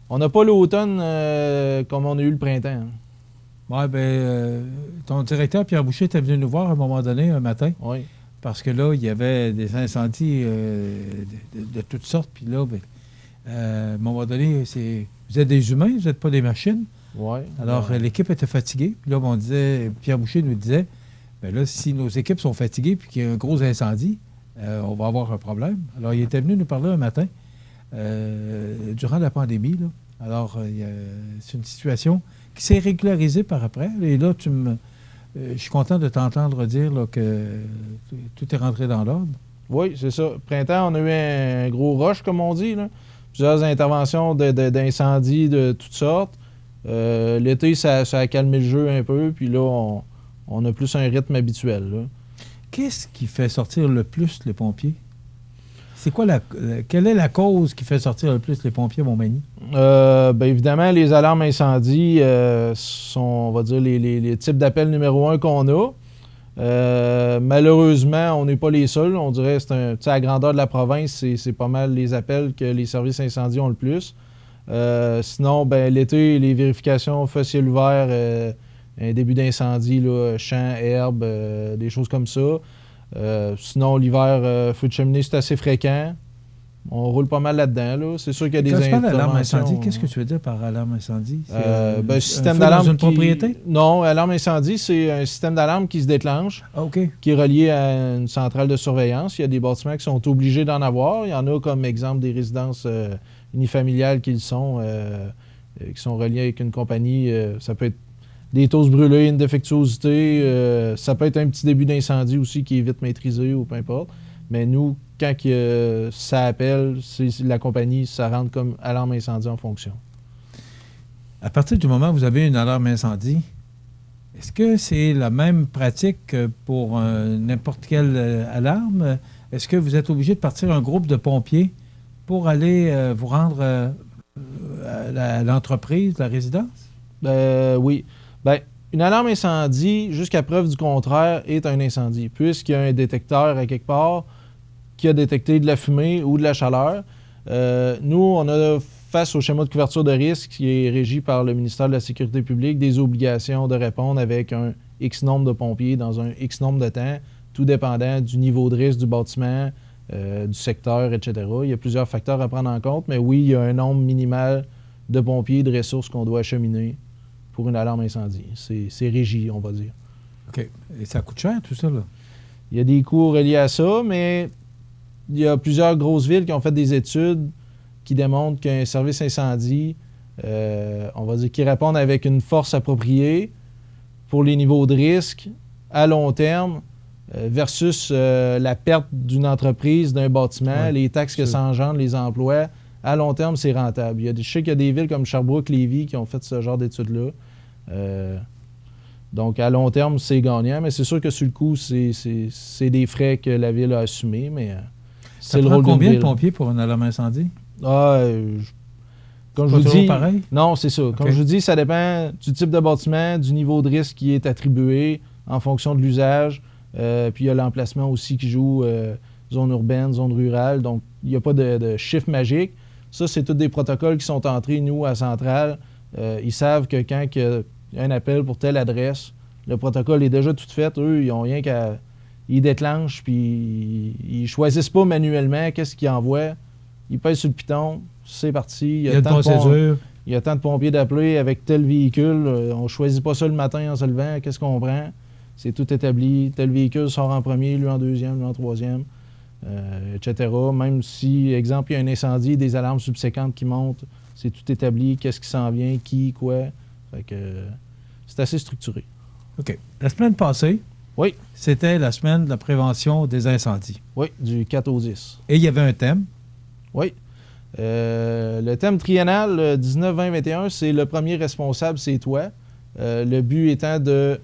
K: on n'a pas l'automne comme on a eu le printemps.
B: Oui, ton directeur, Pierre Boucher, était venu nous voir à un moment donné, un matin.
K: Oui.
B: Parce que là, il y avait des incendies de toutes sortes. Puis là, à un moment donné, vous êtes des humains, vous n'êtes pas des machines.
K: Oui.
B: Alors, l'équipe était fatiguée. Puis là, Pierre Boucher nous disait, bien là, si nos équipes sont fatiguées puis qu'il y a un gros incendie, on va avoir un problème. Alors, il était venu nous parler un matin, durant la pandémie. Là. Alors, c'est une situation qui s'est régularisée par après. Et là, je suis content de t'entendre dire là, que tout est rentré dans l'ordre.
K: Oui, c'est ça. Printemps, on a eu un gros rush, comme on dit. Là. Plusieurs interventions d'incendies de toutes sortes. L'été, ça a calmé le jeu un peu. Puis là, on a plus un rythme habituel. Là.
B: Qu'est-ce qui fait sortir le plus les pompiers? C'est quoi quelle est la cause qui fait sortir le plus les pompiers à Montmagny?
K: Évidemment, les alarmes incendies sont, on va dire, les types d'appels numéro 1 qu'on a. Malheureusement, on n'est pas les seuls. On dirait que à la grandeur de la province, c'est pas mal les appels que les services incendies ont le plus. Sinon, l'été, les vérifications feu ciel ouvert, un début d'incendie, champs, herbes, des choses comme ça. Sinon, l'hiver, feu de cheminée, c'est assez fréquent. On roule pas mal là-dedans. Là. C'est sûr qu'il y a des interventions.
B: Quand tu parles d'alarme incendie, qu'est-ce que tu veux dire par alarme incendie?
K: Système d'alarme
B: dans une propriété?
K: Non, alarme incendie, c'est un système d'alarme qui se déclenche, qui est relié à une centrale de surveillance. Il y a des bâtiments qui sont obligés d'en avoir. Il y en a comme exemple des résidences unifamiliales qui sont reliées avec une compagnie. Ça peut être des tosses brûlées, une défectuosité. Ça peut être un petit début d'incendie aussi qui est vite maîtrisé ou peu importe. Mais nous, quand ça appelle, la compagnie, ça rentre comme alarme incendie en fonction.
B: À partir du moment où vous avez une alarme incendie, est-ce que c'est la même pratique que pour n'importe quelle alarme? Est-ce que vous êtes obligé de partir un groupe de pompiers pour aller vous rendre à l'entreprise, la résidence?
K: Oui. Une alarme incendie, jusqu'à preuve du contraire, est un incendie, puisqu'il y a un détecteur à quelque part qui a détecté de la fumée ou de la chaleur. Nous, on a, face au schéma de couverture de risque qui est régi par le ministère de la Sécurité publique, des obligations de répondre avec un X nombre de pompiers dans un X nombre de temps, tout dépendant du niveau de risque du bâtiment, du secteur, etc. Il y a plusieurs facteurs à prendre en compte, mais oui, il y a un nombre minimal de pompiers et de ressources qu'on doit acheminer pour une alarme incendie. C'est régi, on va dire.
B: OK. Et ça coûte cher, tout ça, là?
K: Il y a des coûts reliés à ça, mais il y a plusieurs grosses villes qui ont fait des études qui démontrent qu'un service incendie, on va dire, qui répond avec une force appropriée pour les niveaux de risque à long terme versus la perte d'une entreprise, d'un bâtiment, les taxes que ça engendre, les emplois, à long terme, c'est rentable. Je sais qu'il y a des villes comme Sherbrooke, Lévis qui ont fait ce genre d'études-là. Donc, à long terme, c'est gagnant, mais c'est sûr que sur le coup, c'est des frais que la ville a assumés, mais c'est le rôle d'une ville.
B: Combien de pompiers pour une alarme incendie?
K: Comme je vous dis, pareil? Non, c'est ça. Comme je vous dis, ça dépend du type de bâtiment, du niveau de risque qui est attribué en fonction de l'usage. Puis il y a l'emplacement aussi qui joue, zone urbaine, zone rurale. Donc, il n'y a pas de chiffre magique. Ça, c'est tous des protocoles qui sont entrés, nous, à Centrale. Ils savent que quand il y a un appel pour telle adresse, le protocole est déjà tout fait. Eux, ils n'ont rien qu'à... Ils déclenchent, puis ils ne choisissent pas manuellement qu'est-ce qu'ils envoient. Ils pèsent sur le piton, c'est parti. Il y a tant de pompiers d'appeler avec tel véhicule. On ne choisit pas ça le matin en se levant. Qu'est-ce qu'on prend? C'est tout établi. Tel véhicule sort en premier, lui en deuxième, lui en troisième, etc. Même si, exemple, il y a un incendie, des alarmes subséquentes qui montent, c'est tout établi. Qu'est-ce qui s'en vient, qui, quoi. Fait que c'est assez structuré.
B: OK. La semaine passée, c'était la semaine de la prévention des incendies.
K: Oui, du 4 au 10.
B: Et il y avait un thème.
K: Oui. Le thème triennal 19-20-21, c'est le premier responsable, c'est toi. Le but étant de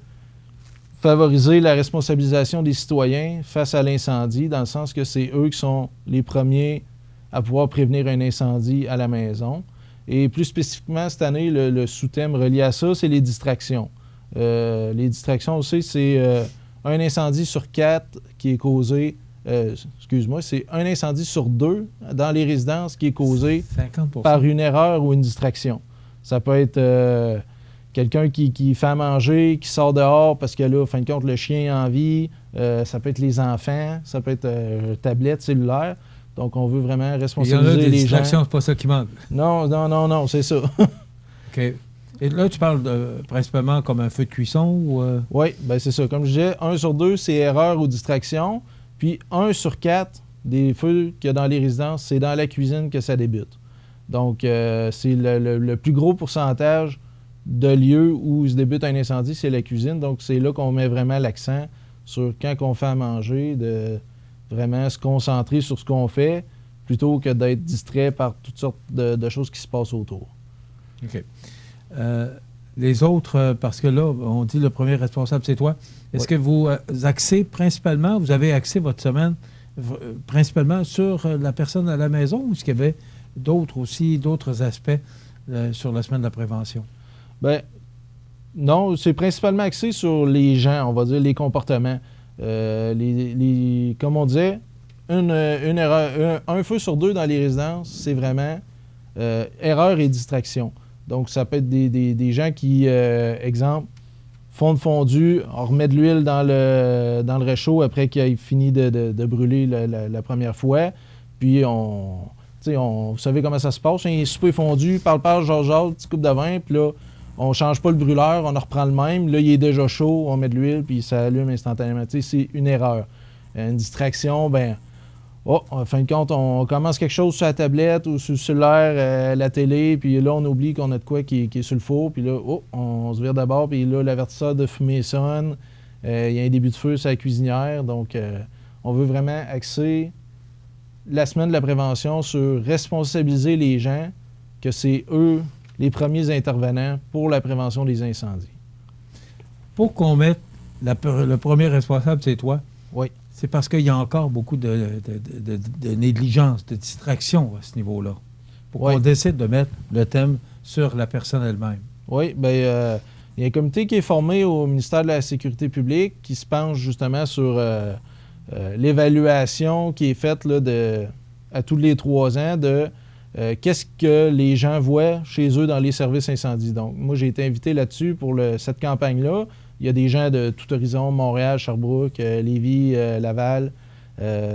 K: favoriser la responsabilisation des citoyens face à l'incendie, dans le sens que c'est eux qui sont les premiers à pouvoir prévenir un incendie à la maison. Et plus spécifiquement, cette année, le sous-thème relié à ça, c'est les distractions. Les distractions aussi, c'est un incendie sur 4 qui est causé... c'est un incendie sur 2 dans les résidences qui est causé
B: 50%.
K: Par une erreur ou une distraction. Ça peut être quelqu'un qui fait à manger, qui sort dehors parce que là, en fin de compte, le chien est en vie. Ça peut être les enfants, ça peut être tablette, cellulaire. Donc, on veut vraiment responsabiliser les gens. Il y en a des
B: distractions, c'est pas ça qui manque.
K: Non, c'est ça.
B: OK. Et là, tu parles principalement comme un feu de cuisson ou...
K: Oui, bien c'est ça. Comme je disais, 1 sur 2, c'est erreur ou distraction. Puis 1 sur 4 des feux qu'il y a dans les résidences, c'est dans la cuisine que ça débute. Donc, c'est le plus gros pourcentage de lieux où se débute un incendie, c'est la cuisine. Donc, c'est là qu'on met vraiment l'accent sur quand on fait à manger, de vraiment se concentrer sur ce qu'on fait plutôt que d'être distrait par toutes sortes de choses qui se passent autour.
B: OK. Les autres, parce que là, on dit le premier responsable, c'est toi. Est-ce que vous axez principalement, vous avez axé votre semaine principalement sur la personne à la maison ou est-ce qu'il y avait d'autres aspects sur la semaine de la prévention? Bien,
K: non, c'est principalement axé sur les gens, on va dire, les comportements. Comme on disait, un feu sur 2 dans les résidences, c'est vraiment erreur et distraction. Donc, ça peut être des gens qui, exemple, font de fondu, on remet de l'huile dans le réchaud après qu'il ait fini de brûler la première fois. Puis, vous savez comment ça se passe, un souper fondu, parle, genre, petit coupe de vin, puis là, on ne change pas le brûleur, on en reprend le même. Là, il est déjà chaud, on met de l'huile, puis ça allume instantanément. C'est une erreur. Une distraction, en fin de compte, on commence quelque chose sur la tablette ou sur le cellulaire, la télé, puis là, on oublie qu'on a de quoi qui est sur le four, puis là, on se vire d'abord, puis là, l'avertisseur de fumée sonne. Il y a un début de feu sur la cuisinière. Donc, on veut vraiment axer la semaine de la prévention sur responsabiliser les gens, que c'est eux les premiers intervenants pour la prévention des incendies.
B: Pour qu'on mette le premier responsable, c'est toi.
K: Oui.
B: C'est parce qu'il y a encore beaucoup de négligence, de distraction à ce niveau-là. Pour qu'on décide de mettre le thème sur la personne elle-même. Oui,
K: bien, il y a un comité qui est formé au ministère de la Sécurité publique qui se penche justement sur l'évaluation qui est faite là, à tous les 3 ans de qu'est-ce que les gens voient chez eux dans les services incendies. Donc, moi, j'ai été invité là-dessus pour cette campagne-là. Il y a des gens de tout horizon, Montréal, Sherbrooke, Lévis, Laval,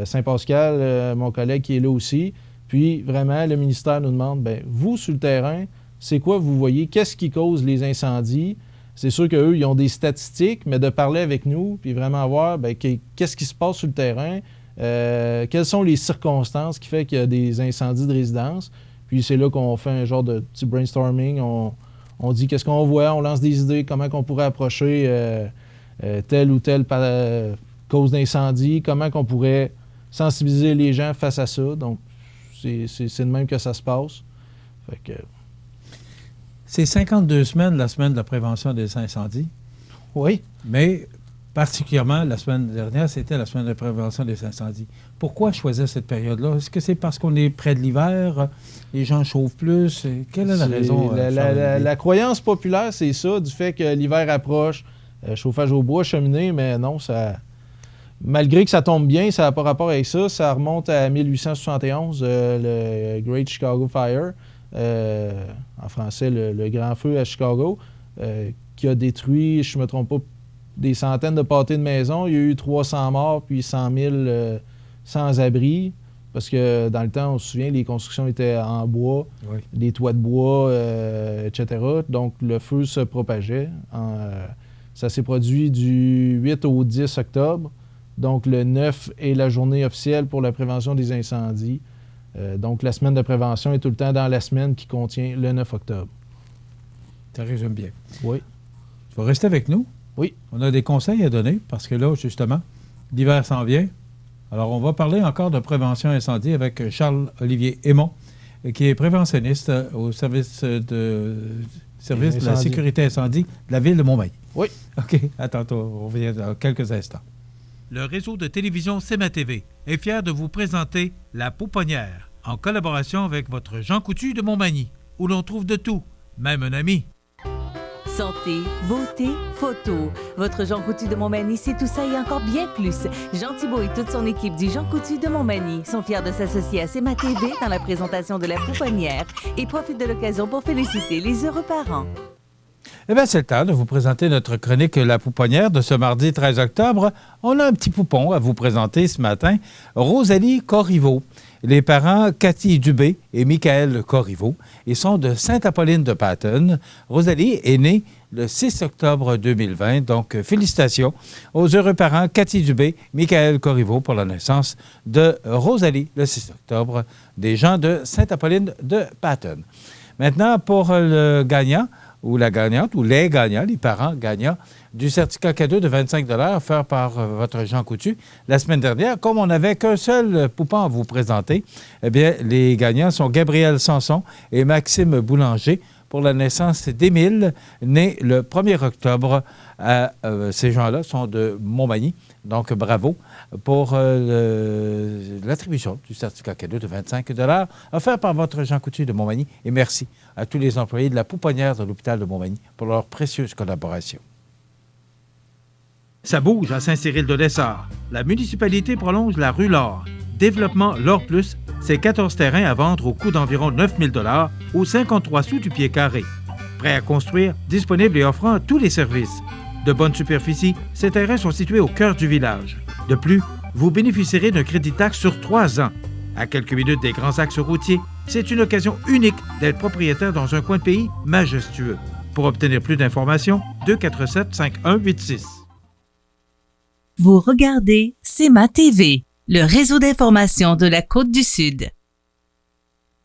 K: Saint-Pascal, mon collègue qui est là aussi. Puis, vraiment, le ministère nous demande, vous, sur le terrain, c'est quoi vous voyez? Qu'est-ce qui cause les incendies? C'est sûr qu'eux, ils ont des statistiques, mais de parler avec nous, puis vraiment voir qu'est-ce qui se passe sur le terrain, quelles sont les circonstances qui font qu'il y a des incendies de résidence. Puis c'est là qu'on fait un genre de petit brainstorming. On dit qu'est-ce qu'on voit, on lance des idées, comment on pourrait approcher telle ou telle cause d'incendie, comment on pourrait sensibiliser les gens face à ça. Donc, c'est de même que ça se passe. Fait que...
B: C'est 52 semaines, la semaine de la prévention des incendies.
K: Oui.
B: Mais particulièrement, la semaine dernière, c'était la semaine de la prévention des incendies. Pourquoi choisir cette période-là? Est-ce que c'est parce qu'on est près de l'hiver, les gens chauffent plus? Quelle est la raison?
K: La croyance populaire, c'est ça, du fait que l'hiver approche, chauffage au bois, cheminée, mais non, ça... Malgré que ça tombe bien, ça n'a pas rapport avec ça. Ça remonte à 1871, le Great Chicago Fire, en français, le Grand Feu à Chicago, qui a détruit, je ne me trompe pas, des centaines de pâtés de maisons. Il y a eu 300 morts, puis 100 000 sans-abri, parce que dans le temps, on se souvient, les constructions étaient en bois, oui. Des toits de bois, etc. Donc, le feu se propageait. Ça s'est produit du 8 au 10 octobre. Donc, le 9 est la journée officielle pour la prévention des incendies. Donc, la semaine de prévention est tout le temps dans la semaine qui contient le 9 octobre.
B: Ça résume bien.
K: Oui.
B: Tu vas rester avec nous?
K: Oui.
B: On a des conseils à donner parce que là, justement, l'hiver s'en vient. Alors, on va parler encore de prévention incendie avec Charles-Olivier Aymon, qui est préventionniste au service de la sécurité incendie de la ville de Montmagny.
K: Oui.
B: OK, à tantôt. On revient dans quelques instants.
G: Le réseau de télévision CEMA TV est fier de vous présenter La Pouponnière, en collaboration avec votre Jean Coutu de Montmagny, où l'on trouve de tout, même un ami.
A: Santé, beauté, photo. Votre Jean Coutu de Montmagny, c'est tout ça et encore bien plus. Jean Thibault et toute son équipe du Jean Coutu de Montmagny sont fiers de s'associer à CEMA TV dans la présentation de La Pouponnière et profitent de l'occasion pour féliciter les heureux parents.
B: Eh bien, c'est le temps de vous présenter notre chronique La Pouponnière de ce mardi 13 octobre. On a un petit poupon à vous présenter ce matin, Rosalie Corriveau. Les parents Cathy Dubé et Michael Corriveau, ils sont de Sainte-Apolline-de-Patten. Rosalie est née le 6 octobre 2020, donc félicitations aux heureux parents Cathy Dubé, Michael Corriveau pour la naissance de Rosalie le 6 octobre, des gens de Sainte-Apolline-de-Patten. Maintenant, pour le gagnant, ou la gagnante, ou les gagnants, les parents gagnants du certificat cadeau de 25 offert par votre Jean Coutu. La semaine dernière, comme on n'avait qu'un seul poupon à vous présenter, eh bien, les gagnants sont Gabriel Sanson et Maxime Boulanger pour la naissance d'Émile, né le 1er octobre. Ces gens-là sont de Montmagny, donc bravo pour l'attribution du certificat cadeau de 25 offert par votre Jean Coutu de Montmagny. Et merci à tous les employés de la Pouponnière de l'hôpital de Montmagny pour leur précieuse collaboration.
G: Ça bouge à Saint-Cyril-de-Lessard. La municipalité prolonge la rue Laure. Développement Laure Plus, c'est 14 terrains à vendre au coût d'environ 9 000 aux 53 sous du pied carré. Prêt à construire, disponible et offrant tous les services. De bonne superficie, ces terrains sont situés au cœur du village. De plus, vous bénéficierez d'un crédit taxe sur 3 ans. À quelques minutes des grands axes routiers, c'est une occasion unique d'être propriétaire dans un coin de pays majestueux. Pour obtenir plus d'informations, 247-5186.
A: Vous regardez CEMA TV, le réseau d'information de la Côte-du-Sud.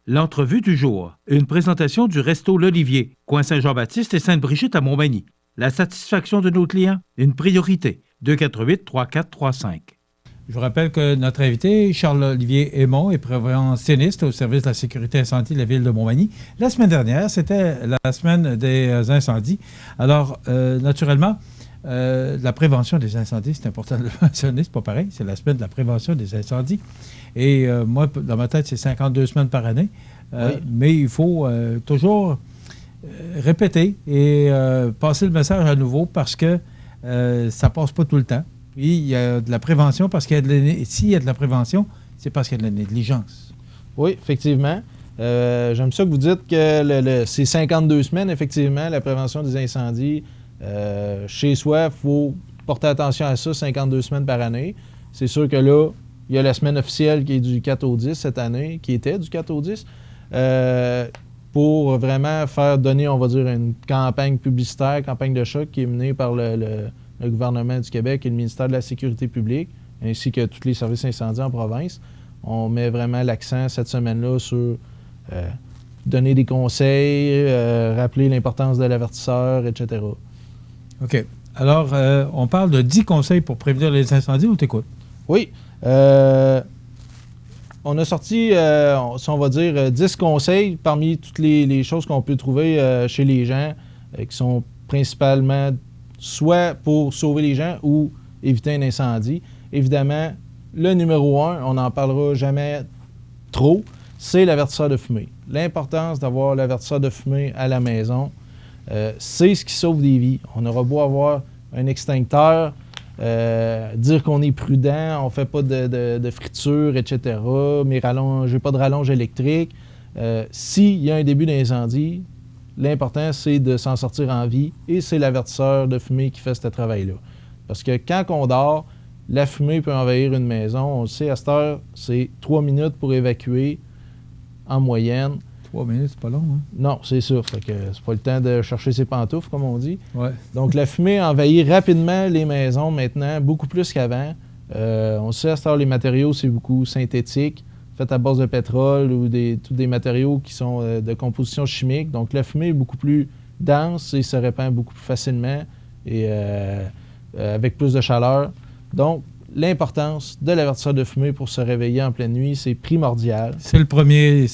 G: L'entrevue du jour, une présentation du Resto L'Olivier, coin Saint-Jean-Baptiste et Sainte-Brigitte à Montmagny. La satisfaction de nos clients, une priorité. 248-3435.
B: Je vous rappelle que notre invité, Charles-Olivier Aymon, est préventionniste au service de la sécurité incendie de la ville de Montmagny. La semaine dernière, c'était la semaine des incendies. Alors, naturellement, la prévention des incendies, c'est important de le mentionner, c'est pas pareil, c'est la semaine de la prévention des incendies. Et moi, dans ma tête, c'est 52 semaines par année. Oui. Mais il faut toujours répéter et passer le message à nouveau parce que ça passe pas tout le temps. Puis il y a de la prévention parce qu'il y a s'il y a de la prévention, c'est parce qu'il y a de la négligence.
K: Oui, effectivement. J'aime ça que vous dites que c'est 52 semaines, effectivement, la prévention des incendies. Chez soi, il faut porter attention à ça, 52 semaines par année. C'est sûr que là, il y a la semaine officielle qui est du 4 au 10 cette année, qui était du 4 au 10, pour vraiment faire donner, on va dire, une campagne publicitaire, campagne de choc qui est menée par le gouvernement du Québec et le ministère de la Sécurité publique, ainsi que tous les services incendies en province. On met vraiment l'accent cette semaine-là sur donner des conseils, rappeler l'importance de l'avertisseur, etc.
B: OK. Alors, on parle de 10 conseils pour prévenir les incendies. On t'écoute.
K: Oui. On a sorti, si on va dire, 10 conseils parmi toutes les choses qu'on peut trouver chez les gens qui sont principalement soit pour sauver les gens ou éviter un incendie. Évidemment, le numéro 1, on n'en parlera jamais trop, c'est l'avertisseur de fumée. L'importance d'avoir l'avertisseur de fumée à la maison, c'est ce qui sauve des vies. On aura beau avoir un extincteur, dire qu'on est prudent, on ne fait pas de friture, etc., mais j'ai pas de rallonge électrique. S'il y a un début d'incendie, l'important, c'est de s'en sortir en vie et c'est l'avertisseur de fumée qui fait ce travail-là. Parce que quand on dort, la fumée peut envahir une maison. On le sait, à cette heure, c'est 3 minutes pour évacuer en moyenne.
B: 3 minutes, c'est pas long, hein?
K: Non, c'est ça. Fait que c'est pas le temps de chercher ses pantoufles, comme on dit.
B: Ouais.
K: Donc, la fumée envahit rapidement les maisons maintenant, beaucoup plus qu'avant. On sait, à cette heure, les matériaux, c'est beaucoup synthétique, fait à base de pétrole ou tous des matériaux qui sont de composition chimique. Donc, la fumée est beaucoup plus dense et se répand beaucoup plus facilement et avec plus de chaleur. Donc, l'importance de l'avertisseur de fumée pour se réveiller en pleine nuit, c'est primordial.
B: C'est le premier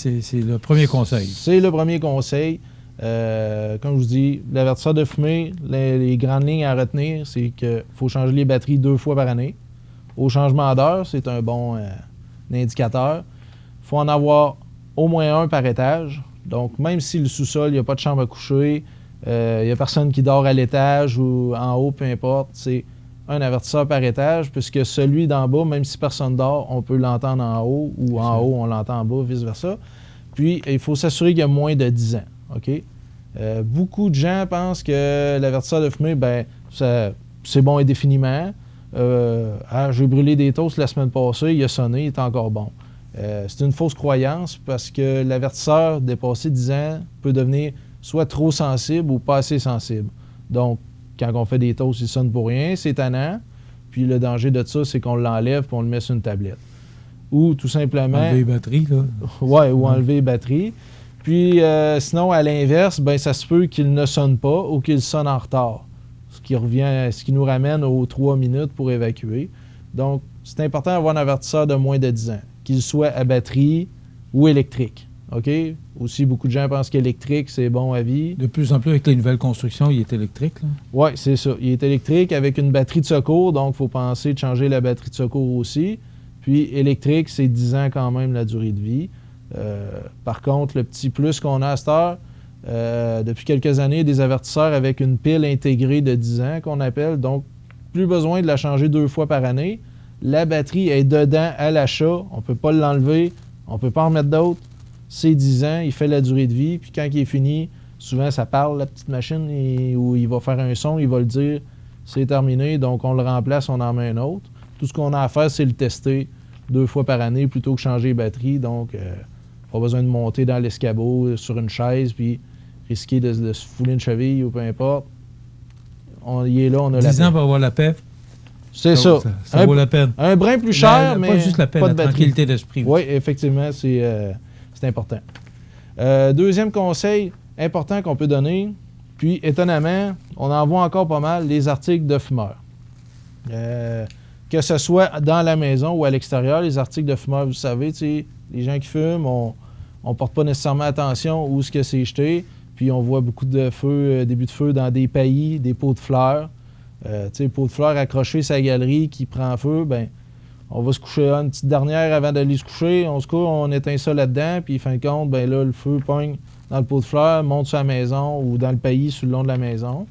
B: conseil.
K: C'est le premier conseil. Comme je vous dis, l'avertisseur de fumée, les grandes lignes à retenir, c'est qu'il faut changer les batteries 2 fois par année. Au changement d'heure, c'est un bon indicateur. Il faut en avoir au moins un par étage. Donc, même si le sous-sol, il n'y a pas de chambre à coucher, il n'y a personne qui dort à l'étage ou en haut, peu importe, c'est un avertisseur par étage, puisque celui d'en bas, même si personne dort, on peut l'entendre en haut, ou en haut, on l'entend en bas, vice-versa. Puis, il faut s'assurer qu'il y a moins de 10 ans. OK? Beaucoup de gens pensent que l'avertisseur de fumée, c'est bon indéfiniment. J'ai brûlé des toasts la semaine passée, il a sonné, il est encore bon. C'est une fausse croyance parce que l'avertisseur dépassé 10 ans peut devenir soit trop sensible ou pas assez sensible. Donc, quand on fait des toasts, il sonne pour rien, c'est tannant. Puis le danger de ça, c'est qu'on l'enlève et on le met sur une tablette. Ou tout simplement...
B: Enlever les batteries, là.
K: Oui, ou enlever les batteries. Puis sinon, à l'inverse, ça se peut qu'il ne sonne pas ou qu'il sonne en retard. Ce qui nous ramène aux 3 minutes pour évacuer. Donc, c'est important d'avoir un avertisseur de moins de 10 ans, qu'il soit à batterie ou électrique. OK? Aussi, beaucoup de gens pensent qu'électrique, c'est bon à vie.
B: De plus en plus, avec les nouvelles constructions, il est électrique.
K: Oui, c'est ça. Il est électrique avec une batterie de secours, donc il faut penser de changer la batterie de secours aussi. Puis, électrique, c'est 10 ans quand même la durée de vie. Par contre, le petit plus qu'on a à cette heure, depuis quelques années, des avertisseurs avec une pile intégrée de 10 ans qu'on appelle. Donc, plus besoin de la changer 2 fois par année. La batterie est dedans à l'achat. On ne peut pas l'enlever. On ne peut pas en remettre d'autres. C'est 10 ans. Il fait la durée de vie. Puis quand il est fini, souvent, ça parle, la petite machine, où il va faire un son. Il va le dire, c'est terminé. Donc, on le remplace, on en met un autre. Tout ce qu'on a à faire, c'est le tester 2 fois par année plutôt que changer les batteries. Donc, pas besoin de monter dans l'escabeau sur une chaise puis risquer de se fouler une cheville ou peu importe. Il est là, on a
B: 10 ans pour avoir la paix.
K: C'est ça.
B: Ça vaut la peine.
K: Un brin plus cher, mais
B: pas juste la paix, la tranquillité d'esprit.
K: Oui, effectivement, c'est important. Deuxième conseil important qu'on peut donner, puis étonnamment, on en voit encore pas mal, les articles de fumeurs. Que ce soit dans la maison ou à l'extérieur, les articles de fumeurs, vous savez, les gens qui fument, on ne porte pas nécessairement attention où ce que c'est jeté. Puis on voit beaucoup de feux, début de feu dans des paillis, des pots de fleurs. Pots de fleurs accrochés sur la galerie qui prend feu, on va se coucher une petite dernière avant d'aller se coucher. On se couche, on éteint ça là-dedans, puis fin de compte, là, le feu pogne dans le pot de fleurs, monte sur la maison ou dans le paillis sur le long de la maison.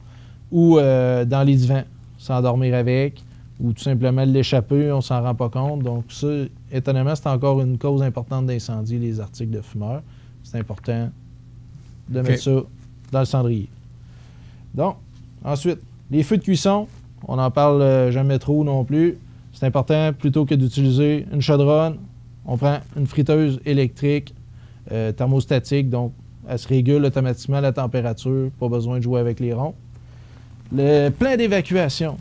K: Ou dans les divans, s'endormir avec, ou tout simplement l'échapper, on s'en rend pas compte. Donc ça, étonnamment, c'est encore une cause importante d'incendie, les articles de fumeurs. C'est important de mettre ça dans le cendrier. Donc, ensuite, les feux de cuisson, on n'en parle jamais trop non plus. C'est important, plutôt que d'utiliser une chaudronne, on prend une friteuse électrique, thermostatique, donc elle se régule automatiquement la température, pas besoin de jouer avec les ronds. Le plein d'évacuation.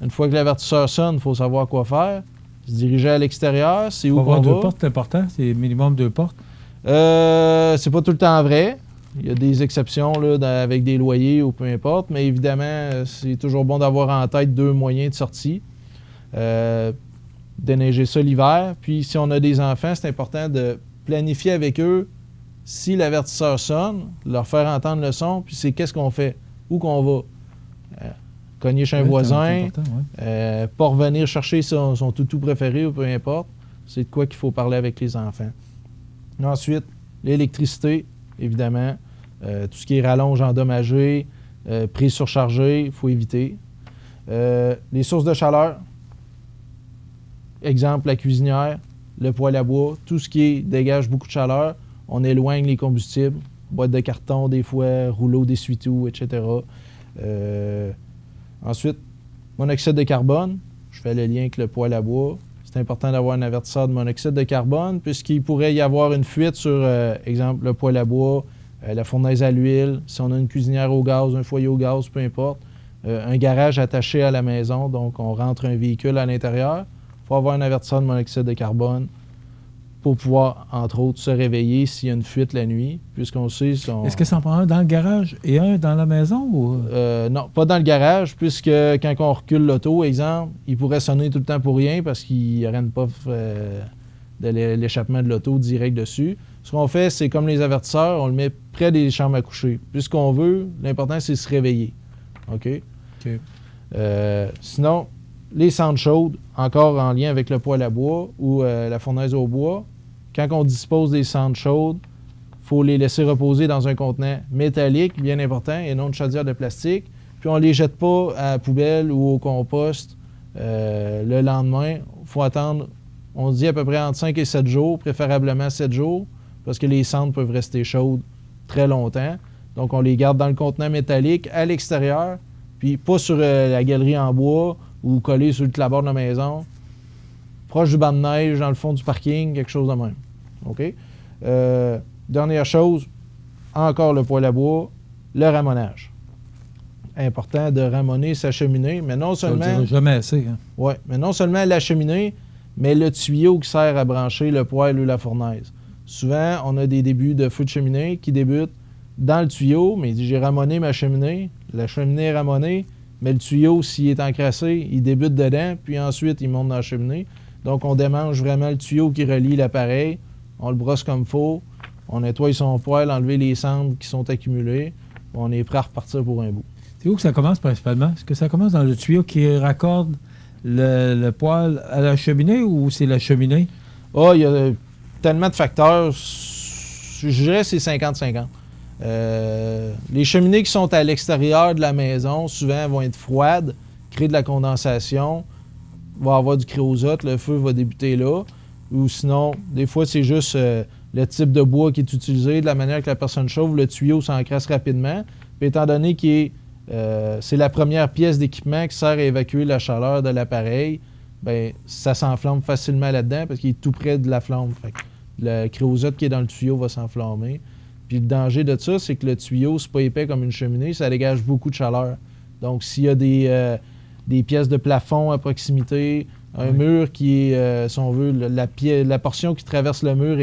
K: Une fois que l'avertisseur sonne, il faut savoir quoi faire. Se diriger à l'extérieur, c'est où qu'on va.
B: Avoir 2 portes, c'est important, c'est minimum 2 portes.
K: C'est pas tout le temps vrai. Il y a des exceptions là, avec des loyers ou peu importe, mais évidemment, c'est toujours bon d'avoir en tête 2 moyens de sortie. Déneiger ça l'hiver. Puis si on a des enfants, c'est important de planifier avec eux si l'avertisseur sonne, leur faire entendre le son, puis c'est qu'est-ce qu'on fait, où qu'on va. Cogner chez un voisin, pas revenir chercher son toutou préféré ou peu importe. C'est de quoi qu'il faut parler avec les enfants. Ensuite, l'électricité, évidemment. Tout ce qui est rallonge endommagé, prise surchargée, il faut éviter. Les sources de chaleur. Exemple, la cuisinière, le poêle à bois, tout ce qui dégage beaucoup de chaleur, on éloigne les combustibles. Boîte de carton, des fois, rouleau d'essuie-tout, etc. Ensuite, monoxyde de carbone. Je fais le lien avec le poêle à bois. C'est important d'avoir un avertisseur de monoxyde de carbone puisqu'il pourrait y avoir une fuite sur, exemple, le poêle à bois, la fournaise à l'huile, si on a une cuisinière au gaz, un foyer au gaz, peu importe. Un garage attaché à la maison, donc on rentre un véhicule à l'intérieur. Il faut avoir un avertisseur de monoxyde de carbone pour pouvoir, entre autres, se réveiller s'il y a une fuite la nuit, puisqu'on sait...
B: Est-ce que ça en prend un dans le garage et un dans la maison? Ou...
K: non, pas dans le garage, puisque quand on recule l'auto, exemple, il pourrait sonner tout le temps pour rien parce qu'il n'y aurait une puff de l'échappement de l'auto direct dessus. Ce qu'on fait, c'est comme les avertisseurs, on le met près des chambres à coucher. Puisqu'on veut, l'important, c'est de se réveiller. OK? Sinon, les cendres chaudes, encore en lien avec le poêle à bois ou la fournaise au bois, quand on dispose des cendres chaudes, il faut les laisser reposer dans un contenant métallique, bien important, et non de chaudière de plastique. Puis on ne les jette pas à la poubelle ou au compost le lendemain. Il faut attendre, on dit à peu près entre 5 et 7 jours, préférablement 7 jours, parce que les cendres peuvent rester chaudes très longtemps. Donc on les garde dans le contenant métallique à l'extérieur, puis pas sur la galerie en bois ou collé sur le clapboard de la maison, proche du banc de neige, dans le fond du parking, quelque chose de même. OK? Dernière chose, encore le poêle à bois, le ramonage. Important de ramoner sa cheminée, mais non seulement...
B: Ça ne jamais assez. Hein?
K: Oui, mais non seulement la cheminée, mais le tuyau qui sert à brancher le poêle ou la fournaise. Souvent, on a des débuts de feu de cheminée qui débutent dans le tuyau, mais il dit « j'ai ramoné ma cheminée », la cheminée est ramonée, mais le tuyau, s'il est encrassé, il débute dedans, puis ensuite, il monte dans la cheminée. Donc, on démange vraiment le tuyau qui relie l'appareil, on le brosse comme il faut, on nettoie son poêle, enlever les cendres qui sont accumulées, on est prêt à repartir pour un bout.
B: C'est où que ça commence principalement? Est-ce que ça commence dans le tuyau qui raccorde le poêle à la cheminée ou c'est la cheminée?
K: Ah, il y a tellement de facteurs, je dirais que c'est 50-50. Les cheminées qui sont à l'extérieur de la maison, souvent, vont être froides, créer de la condensation, va avoir du créosote, le feu va débuter là. Ou sinon, des fois, c'est juste le type de bois qui est utilisé, de la manière que la personne chauffe, le tuyau s'encrasse rapidement. Puis étant donné que c'est la première pièce d'équipement qui sert à évacuer la chaleur de l'appareil, bien, ça s'enflamme facilement là-dedans parce qu'il est tout près de la flamme. Fait que le créosote qui est dans le tuyau va s'enflammer. Puis le danger de ça, c'est que le tuyau, c'est pas épais comme une cheminée, ça dégage beaucoup de chaleur. Donc, s'il y a des pièces de plafond à proximité, un mur qui est, si on veut, la portion qui traverse le mur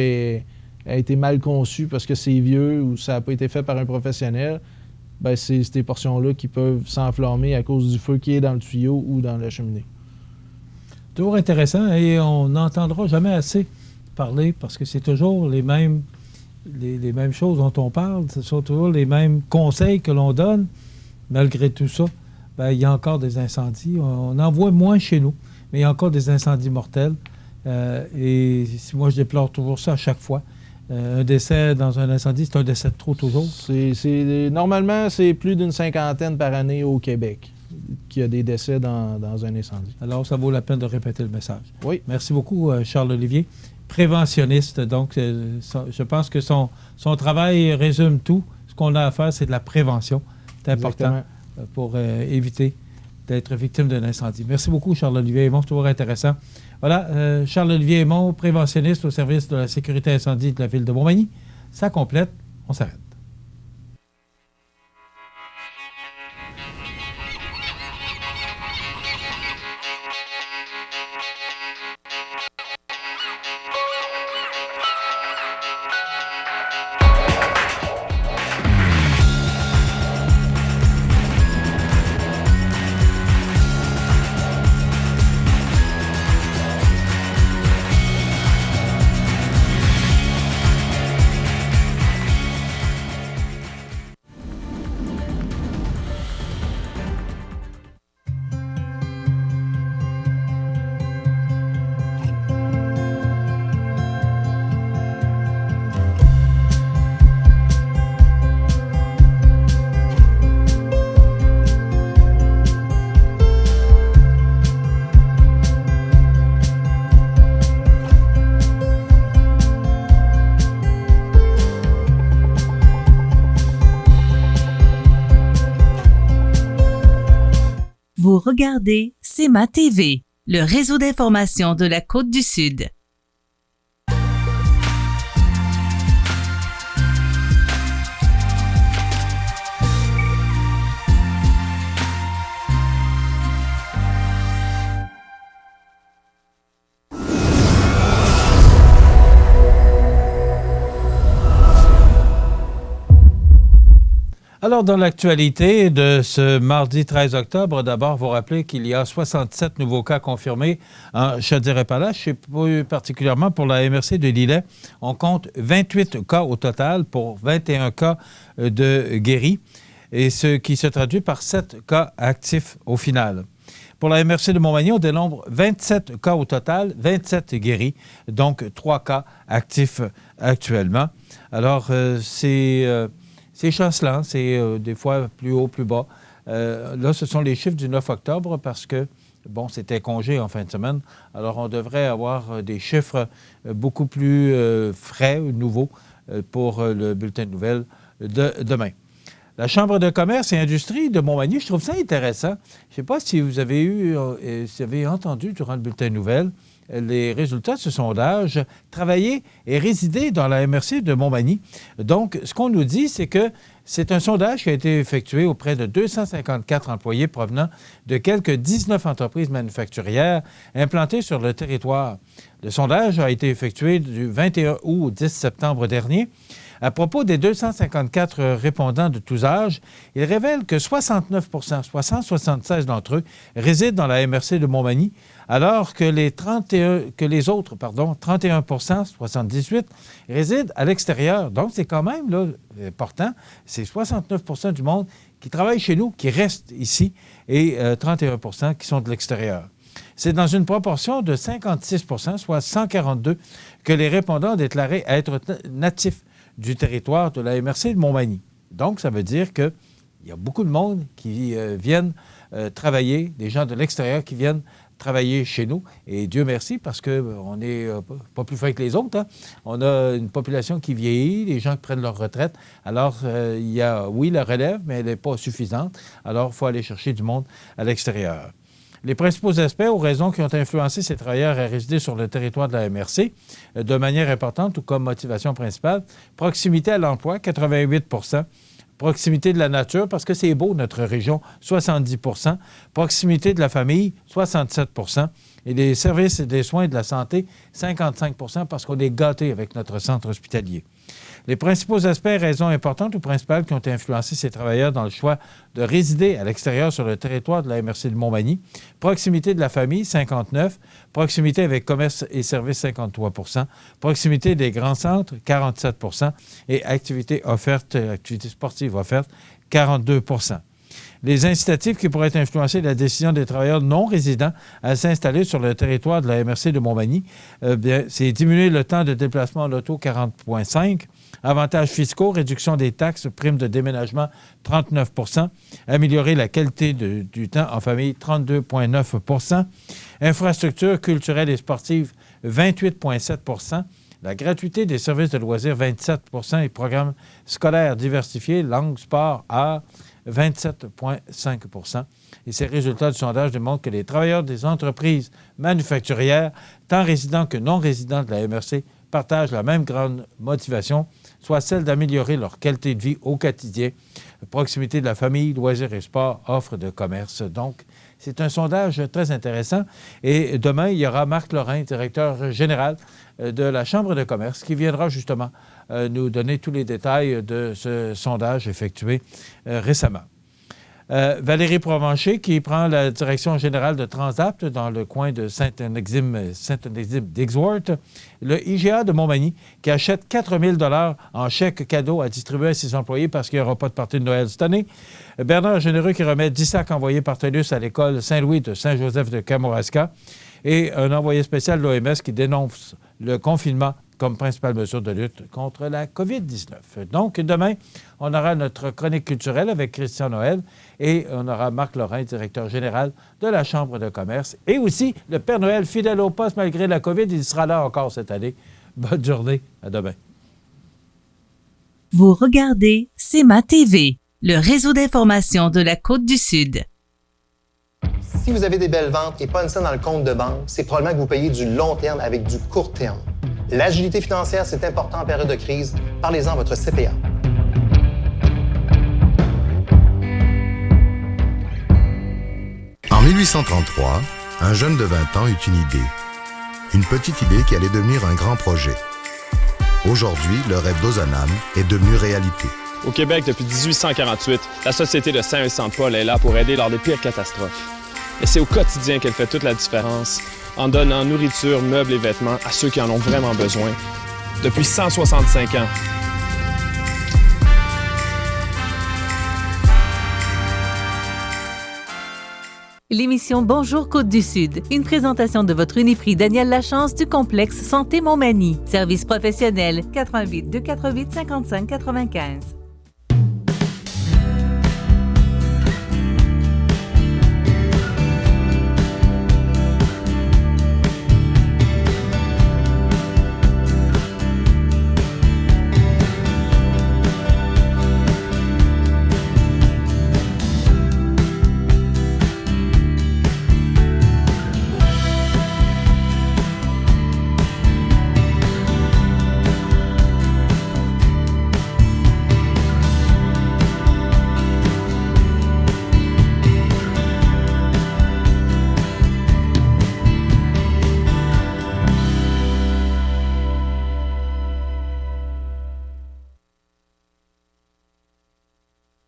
K: a été mal conçue parce que c'est vieux ou ça n'a pas été fait par un professionnel, bien, c'est ces portions-là qui peuvent s'enflammer à cause du feu qui est dans le tuyau ou dans la cheminée.
B: Toujours intéressant et on n'entendra jamais assez parler parce que c'est toujours les mêmes choses dont on parle, ce sont toujours les mêmes conseils que l'on donne. Malgré tout ça, bien, il y a encore des incendies. On en voit moins chez nous, mais il y a encore des incendies mortels. Et moi, je déplore toujours ça à chaque fois. Un décès dans un incendie, c'est un décès de trop toujours.
K: Normalement, c'est plus d'une 50aine par année au Québec qu'il y a des décès dans un incendie.
B: Alors, ça vaut la peine de répéter le message.
K: Oui.
B: Merci beaucoup, Charles-Olivier. Préventionniste, donc je pense que son travail résume tout. Ce qu'on a à faire, c'est de la prévention. C'est important pour éviter d'être victime d'un incendie. Merci beaucoup, Charles-Olivier Aymon, c'est toujours intéressant. Voilà, Charles-Olivier Aymon, préventionniste au service de la sécurité incendie de la ville de Montmagny. Ça complète, on s'arrête.
A: Vous regardez CEMA TV, le réseau d'information de la Côte-du-Sud.
B: Alors, dans l'actualité de ce mardi 13 octobre, d'abord, vous rappelez qu'il y a 67 nouveaux cas confirmés en Chaudière-Appalaches, et plus particulièrement pour la MRC de Lillet. On compte 28 cas au total pour 21 cas de guéris, et ce qui se traduit par 7 cas actifs au final. Pour la MRC de Montmagny, on dénombre 27 cas au total, 27 guéris, donc 3 cas actifs actuellement. Alors, c'est chancelant, c'est des fois plus haut, plus bas. Là, ce sont les chiffres du 9 octobre parce que, bon, c'était congé en fin de semaine. Alors, on devrait avoir des chiffres beaucoup plus frais, nouveaux, pour le bulletin de nouvelles de demain. La Chambre de commerce et industrie de Montmagny, je trouve ça intéressant. Je ne sais pas si vous avez entendu durant le bulletin de nouvelles les résultats de ce sondage, travailler et résider dans la MRC de Montmagny. Donc, ce qu'on nous dit, c'est que c'est un sondage qui a été effectué auprès de 254 employés provenant de quelques 19 entreprises manufacturières implantées sur le territoire. Le sondage a été effectué du 21 août au 10 septembre dernier. À propos des 254 répondants de tous âges, il révèle que 69 76 d'entre eux résident dans la MRC de Montmagny, alors que les autres, 31 78, résident à l'extérieur. Donc, c'est quand même là, important. C'est 69 du monde qui travaille chez nous, qui reste ici, et 31 qui sont de l'extérieur. C'est dans une proportion de 56 soit 142, que les répondants ont déclaré être natifs du territoire de la MRC de Montmagny. Donc, ça veut dire qu'il y a beaucoup de monde qui viennent travailler, des gens de l'extérieur qui viennent travailler chez nous. Et Dieu merci, parce qu'on n'est pas plus fin que les autres. Hein? On a une population qui vieillit, les gens qui prennent leur retraite. Alors, il y a, oui, la relève, mais elle n'est pas suffisante. Alors, il faut aller chercher du monde à l'extérieur. Les principaux aspects ou raisons qui ont influencé ces travailleurs à résider sur le territoire de la MRC de manière importante ou comme motivation principale, proximité à l'emploi, 88 proximité de la nature, parce que c'est beau, notre région, 70 proximité de la famille, 67 et des services et des soins de la santé, 55 parce qu'on est gâtés avec notre centre hospitalier. Les principaux aspects, raisons importantes ou principales qui ont influencé ces travailleurs dans le choix de résider à l'extérieur sur le territoire de la MRC de Montmagny, proximité de la famille, 59 proximité avec commerce et services, 53 proximité des grands centres, 47 et activités sportives offertes, 42 Les incitatifs qui pourraient influencer la décision des travailleurs non résidents à s'installer sur le territoire de la MRC de Montmagny, c'est diminuer le temps de déplacement en auto, 40,5 avantages fiscaux, réduction des taxes, primes de déménagement, 39 améliorer la qualité du temps en famille, 32,9 infrastructures culturelles et sportives, 28,7 la gratuité des services de loisirs, 27 et programmes scolaires diversifiés, langue, sport, art, 27,5 Et ces résultats du sondage démontrent que les travailleurs des entreprises manufacturières, tant résidents que non résidents de la MRC, partagent la même grande motivation, soit celle d'améliorer leur qualité de vie au quotidien, proximité de la famille, loisirs et sport, offre de commerce. Donc, c'est un sondage très intéressant. Et demain, il y aura Marc Lorrain, directeur général de la Chambre de commerce, qui viendra justement nous donner tous les détails de ce sondage effectué récemment. Valérie Provencher, qui prend la direction générale de Transapt dans le coin de Saint-Onexime-d'Ixworth. Le IGA de Montmagny, qui achète 4 000 $ en chèques cadeaux à distribuer à ses employés parce qu'il n'y aura pas de partie de Noël cette année. Bernard Généreux, qui remet 10 sacs envoyés par TELUS à l'école Saint-Louis de Saint-Joseph de Kamouraska. Et un envoyé spécial de l'OMS qui dénonce le confinement comme principale mesure de lutte contre la COVID-19. Donc, demain, on aura notre chronique culturelle avec Christian Noël et on aura Marc Lorrain, directeur général de la Chambre de commerce. Et aussi, le Père Noël, fidèle au poste malgré la COVID, il sera là encore cette année. Bonne journée, à demain.
A: Vous regardez CEMA TV, le réseau d'information de la Côte-du-Sud.
C: Si vous avez des belles ventes et pas une scène dans le compte de banque, c'est probablement que vous payez du long terme avec du court terme. L'agilité financière, c'est important en période de crise. Parlez-en à votre CPA.
L: En 1833, un jeune de 20 ans eut une idée. Une petite idée qui allait devenir un grand projet. Aujourd'hui, le rêve d'Ozanam est devenu réalité.
M: Au Québec, depuis 1848, la Société de Saint-Vincent-de-Paul est là pour aider lors des pires catastrophes. Et c'est au quotidien qu'elle fait toute la différence, en donnant nourriture, meubles et vêtements à ceux qui en ont vraiment besoin. Depuis 165 ans.
A: L'émission Bonjour Côte-du-Sud, une présentation de votre Uniprix Daniel Lachance du complexe Santé Montmagny. Service professionnel 88 248 55 95.